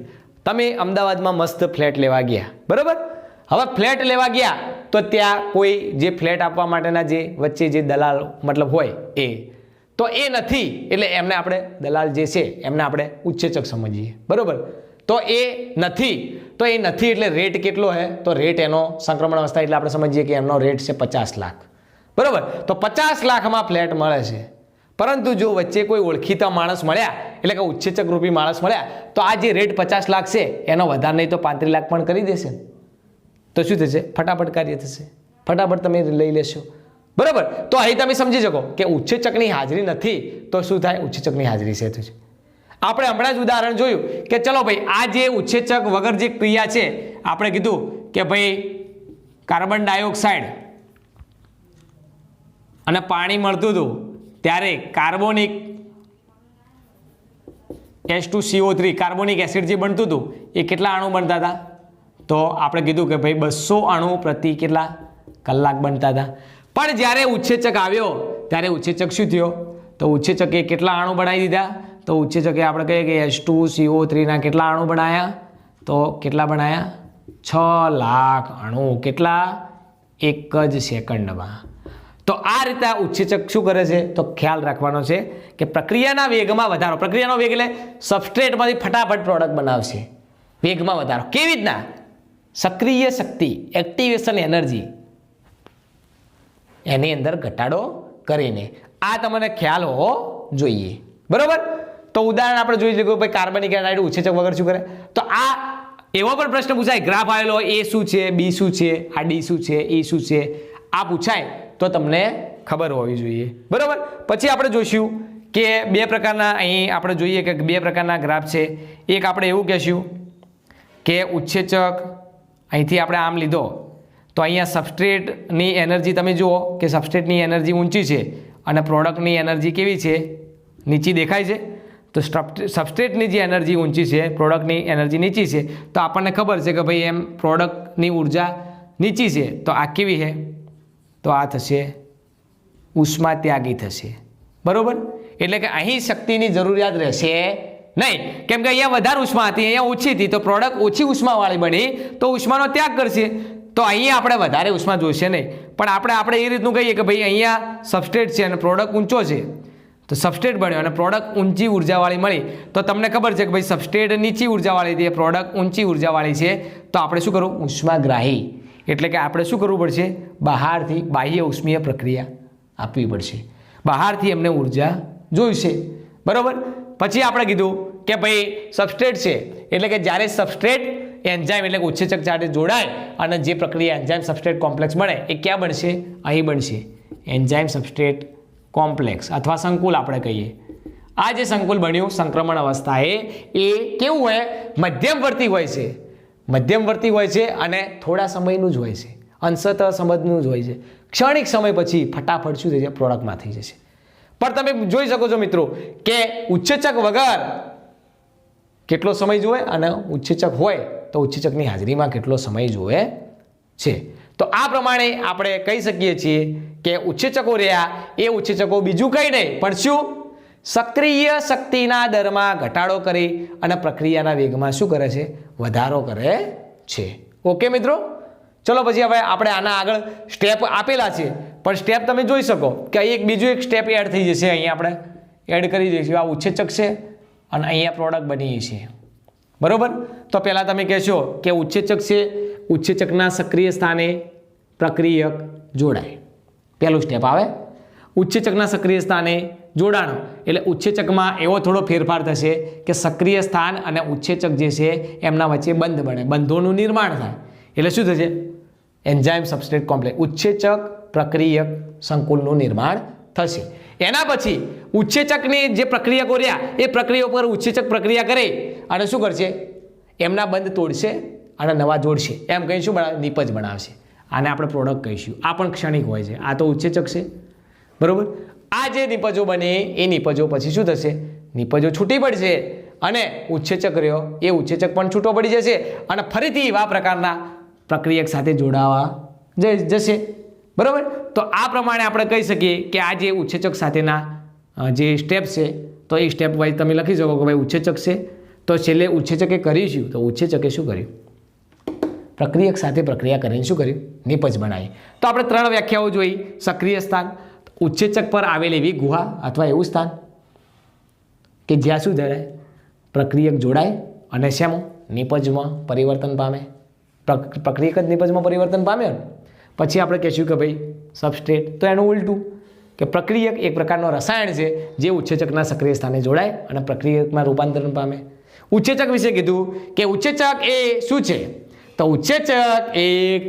તમે અમદાવાદમાં મસ્ત ફ્લેટ લેવા ગયા, બરોબર. હવે ફ્લેટ લેવા ગયા તો ત્યાં કોઈ જે ફ્લેટ આપવા માટેના જે વચ્ચે જે દલાલ મતલબ હોય તો એ નથી, એટલે એમને આપણે દલાલ જે છે એમને આપણે ઉત્સેચક સમજીએ, બરોબર. તો એ નથી એટલે રેટ કેટલો છે? તો રેટ એનો સંક્રમણ અવસ્થા એટલે આપણે સમજીએ કે એમનો રેટ છે 50 લાખ, બરોબર. તો 50 લાખમાં ફ્લેટ મળે છે, પરંતુ જો વચ્ચે કોઈ ઓળખીતા માણસ મળ્યા એટલે કે ઉત્સેચક રૂપી માણસ મળ્યા તો આ જે રેટ 50 લાખ છે એનો વધારે નહીં તો 35 લાખ પણ કરી દેશે. તો શું થશે? ફટાફટ કાર્ય થશે, ફટાફટ તમે લઈ લેશો, બરાબર. તો અહીં તમે સમજી શકો કે ઉત્સેચકની હાજરી નથી તો શું થાય? ઉત્સેચકની હાજરી છે. તો આપણે હમણાં જ ઉદાહરણ જોયું કે ચલો ભાઈ આ જે ઉત્સેચક વગર જે ક્રિયા છે, આપણે કીધું કે ભાઈ કાર્બન ડાયોક્સાઇડ અને પાણી મળતું હતું ત્યારે કાર્બોનિક H2CO3 કાર્બોનિક એસિડ જે બનતું હતું એ કેટલા અણુ બનતા હતા? તો આપણે કીધું કે ભાઈ 200 અણુ પ્રતિ કેટલા કલાક બનતા હતા. પણ જ્યારે ઉત્સેચક આવ્યો ત્યારે ઉત્સેચક શું થયો? તો ઉત્સેચકે કેટલા અણુ બનાવી દીધા? તો ઉત્સેચકે આપણે કહીએ કે H2CO3 ના કેટલા અણુ બનાવ્યા? તો કેટલા બનાવ્યા? 6 લાખ અણુ. કેટલા? એક જ સેકન્ડમાં. તો આ રીતે ઉત્સેચક શું કરે છે? તો ખ્યાલ રાખવાનો છે કે પ્રક્રિયાના વેગમાં વધારો. પ્રક્રિયાનો વેગ એટલે સબસ્ટ્રેટમાંથી ફટાફટ પ્રોડક્ટ બનાવશે. વેગમાં વધારો કેવી રીતના? સક્રિય શક્તિ, એક્ટિવેશન એનર્જી એની અંદર ઘટાડો કરીને. આ તમને ખ્યાલ હોવો જોઈએ, બરોબર. તો ઉદાહરણ આપણે જોઈ લઈએ ભાઈ કાર્બનિક એનાઇડ ઉત્સેચક વગર શું કરે? તો આ એવો પણ પ્રશ્ન પૂછાય, ગ્રાફ આવેલો એ શું છે, બી શું છે, આ ડી શું છે, એ શું છે, આ પૂછાય તો તમને ખબર હોવી જોઈએ, બરોબર. પછી આપણે જોઈશું કે બે પ્રકારના, અહીં આપણે જોઈએ કે બે પ્રકારના ગ્રાફ છે. એક આપણે એવું કહેશું કે ઉત્સેચક અહીંથી આપણે આમ લીધો તો અહીંયા સબસ્ટ્રેટની એનર્જી તમે જુઓ કે સબસ્ટ્રેટની એનર્જી ઊંચી છે અને પ્રોડક્ટની એનર્જી કેવી છે? નીચી દેખાય છે. તો સબસ્ટ્રેટની જે એનર્જી ઊંચી છે, પ્રોડક્ટની એનર્જી નીચી છે, તો આપણને ખબર છે કે ભાઈ એમ પ્રોડક્ટની ઉર્જા નીચી છે તો આ કેવી છે? તો આ થશે ઉષ્મા ત્યાગી થશે, બરોબર. એટલે કે અહીં શક્તિની જરૂરિયાત રહેશે નહીં, કેમ કે અહીંયા વધારે ઉષ્મા હતી, અહીંયા ઓછી હતી, તો પ્રોડક્ટ ઓછી ઉષ્માવાળી બની તો ઉષ્માનો ત્યાગ કરશે. તો અહીંયા આપણે વધારે ઉષ્મા જોઈશે નહીં, પણ આપણે એ રીતનું કહીએ કે ભાઈ અહીંયા સબસ્ટ્રેટ છે અને પ્રોડક્ટ ઊંચો છે તો સબસ્ટ્રેટ બન્યો અને પ્રોડક્ટ ઊંચી ઉર્જાવાળી મળી, તો તમને ખબર છે કે ભાઈ સબસ્ટ્રેટ નીચી ઉર્જાવાળી હતી, પ્રોડક્ટ ઊંચી ઉર્જાવાળી છે, તો આપણે શું કરવું? ઉષ્માગ્રાહી, એટલે કે આપણે શું કરવું પડશે? બહારથી બાહ્ય ઉષ્મીય પ્રક્રિયા આપવી પડશે, બહારથી એમને ઉર્જા જોઈશે, બરાબર. પછી આપણે કીધું કે ભાઈ સબસ્ટ્રેટ છે એટલે કે જ્યારે સબસ્ટ્રેટ એન્ઝાઇમ એટલે કે ઉત્સેચક સાથે જોડાય અને જે પ્રક્રિયા એન્ઝાઇમ સબસ્ટ્રેટ કોમ્પ્લેક્સ બને એ ક્યાં બનશે? અહીં બનશે, એન્ઝાઇમ સબસ્ટ્રેટ કોમ્પ્લેક્સ અથવા સંકુલ આપણે કહીએ. આ જે સંકુલ બન્યું સંક્રમણ અવસ્થાએ એ કેવું હોય? મધ્યમવર્તી હોય છે, મધ્યમવર્તી હોય છે અને થોડા સમયનું જ હોય છે, અંશતઃ સમજનું જ હોય છે. ક્ષણિક સમય પછી ફટાફટ શું થઈ જાય? પ્રોડક્ટમાં થઈ જશે. પણ તમે જોઈ શકો છો મિત્રો કે ઉત્સેચક વગર કેટલો સમય જોવે અને ઉત્સેચક હોય તો ઉત્સેચકની હાજરીમાં કેટલો સમય જોવે છે. તો આ પ્રમાણે આપણે કહી શકીએ છીએ કે ઉત્સેચકો રહ્યા એ ઉત્સેચકો બીજું કંઈ નહીં પણ શું? સક્રિય શક્તિના દરમાં ઘટાડો કરી અને પ્રક્રિયાના વેગમાં શું કરે છે? વધારો કરે છે. ઓકે મિત્રો, ચલો પછી હવે આપણે આના આગળ સ્ટેપ આપેલા છે પણ સ્ટેપ તમે જોઈ શકો કે અહીં બીજું એક સ્ટેપ એડ થઈ જશે. અહીંયા આપણે એડ કરી દઈશું. આ ઉત્સેચક છે અને અહીંયા પ્રોડક્ટ બની છે, બરોબર. તો પહેલાં તમે કહેશો કે ઉત્સેચક છે, ઉત્સેચકના સક્રિય સ્થાને પ્રક્રિયક જોડાય, પહેલું સ્ટેપ આવે. ઉત્સેચકના સક્રિય સ્થાને જોડાણો એટલે ઉત્સેચકમાં એવો થોડો ફેરફાર થશે કે સક્રિય સ્થાન અને ઉત્સેચક જે છે એમના વચ્ચે બંધ બને, બંધોનું નિર્માણ થાય. એટલે શું થશે? એન્ઝાઇમ સબસ્ટ્રેટ કોમ્પ્લેક્સ ઉત્સેચક પ્રક્રિયક સંકુલનું નિર્માણ થશે. એના પછી ઉત્સેચકની જે પ્રક્રિયકો રહ્યા એ પ્રક્રિયા પર ઉત્સેચક પ્રક્રિયા કરે અને શું કરશે? એમના બંધ તોડશે અને નવા જોડશે. એમ કંઈ શું બનાવે? નિપજ બનાવશે. આને આપણે પ્રોડક્ટ કહીશું. આ પણ ક્ષણિક હોય છે. આ તો ઉત્સેચક છે, બરોબર. આ જે નિપજો બને એ નિપજો પછી શું થશે? નિપજો છૂટી પડશે અને ઉત્સેચક રહ્યો એ ઉત્સેચક પણ છૂટો પડી જશે અને ફરીથી એવા પ્રકારના પ્રક્રિયક સાથે જોડાવા જશે, બરાબર. તો આ પ્રમાણે આપણે કહી શકીએ કે આ જે ઉત્સેચક સાથેના જે સ્ટેપ છે તો એ સ્ટેપ વાઇઝ તમે લખી શકો કે ભાઈ ઉત્સેચક છે તો છેલ્લે ઉત્સેચકે કરીશું તો ઉત્સેચકે શું કર્યું? પ્રક્રિયક સાથે પ્રક્રિયા કરીને શું કર્યું? નિપજ બનાવી. તો આપણે 3 વ્યાખ્યાઓ જોઈ. સક્રિય સ્થાન, ઉત્સેચક પર આવેલી એવી ગુહા અથવા એવું સ્થાન કે જ્યાં શું થાય? પ્રક્રિયક જોડાય અને શેમાં? નિપજમાં પરિવર્તન પામે. પ્રક્રિયક જ નિપજમાં પરિવર્તન પામે. પછી આપણે કહીશું કે ભાઈ સબસ્ટ્રેટ, તો એનું ઉલટું કે પ્રક્રિયક એક પ્રકારનો રસાયણ છે જે ઉત્સેચકના સક્રિય સ્થાને જોડાય અને પ્રક્રિયકમાં રૂપાંતરણ પામે. ઉત્સેચક વિશે કીધું કે ઉત્સેચક એ શું છે? તો ઉત્સેચક એક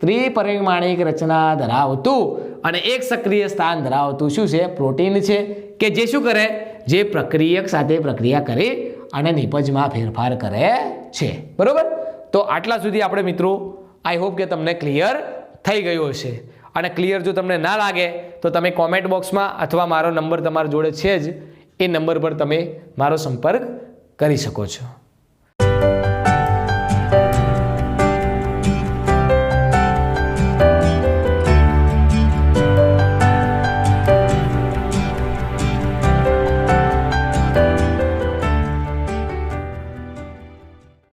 ત્રિપરિમાણિક રચના ધરાવતું અને એક સક્રિય સ્થાન ધરાવતું શું છે? પ્રોટીન છે કે જે શું કરે? જે પ્રક્રિયક સાથે પ્રક્રિયા કરે અને નિપજમાં ફેરફાર કરે છે, બરોબર. તો આટલા સુધી આપણે મિત્રો આઈ હોપ કે તમને ક્લિયર થઈ ગયું હશે. અને ક્લિયર જો તમને ના લાગે તો તમે કોમેન્ટ બોક્સમાં અથવા મારો નંબર તમારા જોડે છે જ એ નંબર પર તમે મારો સંપર્ક કરી શકો છો.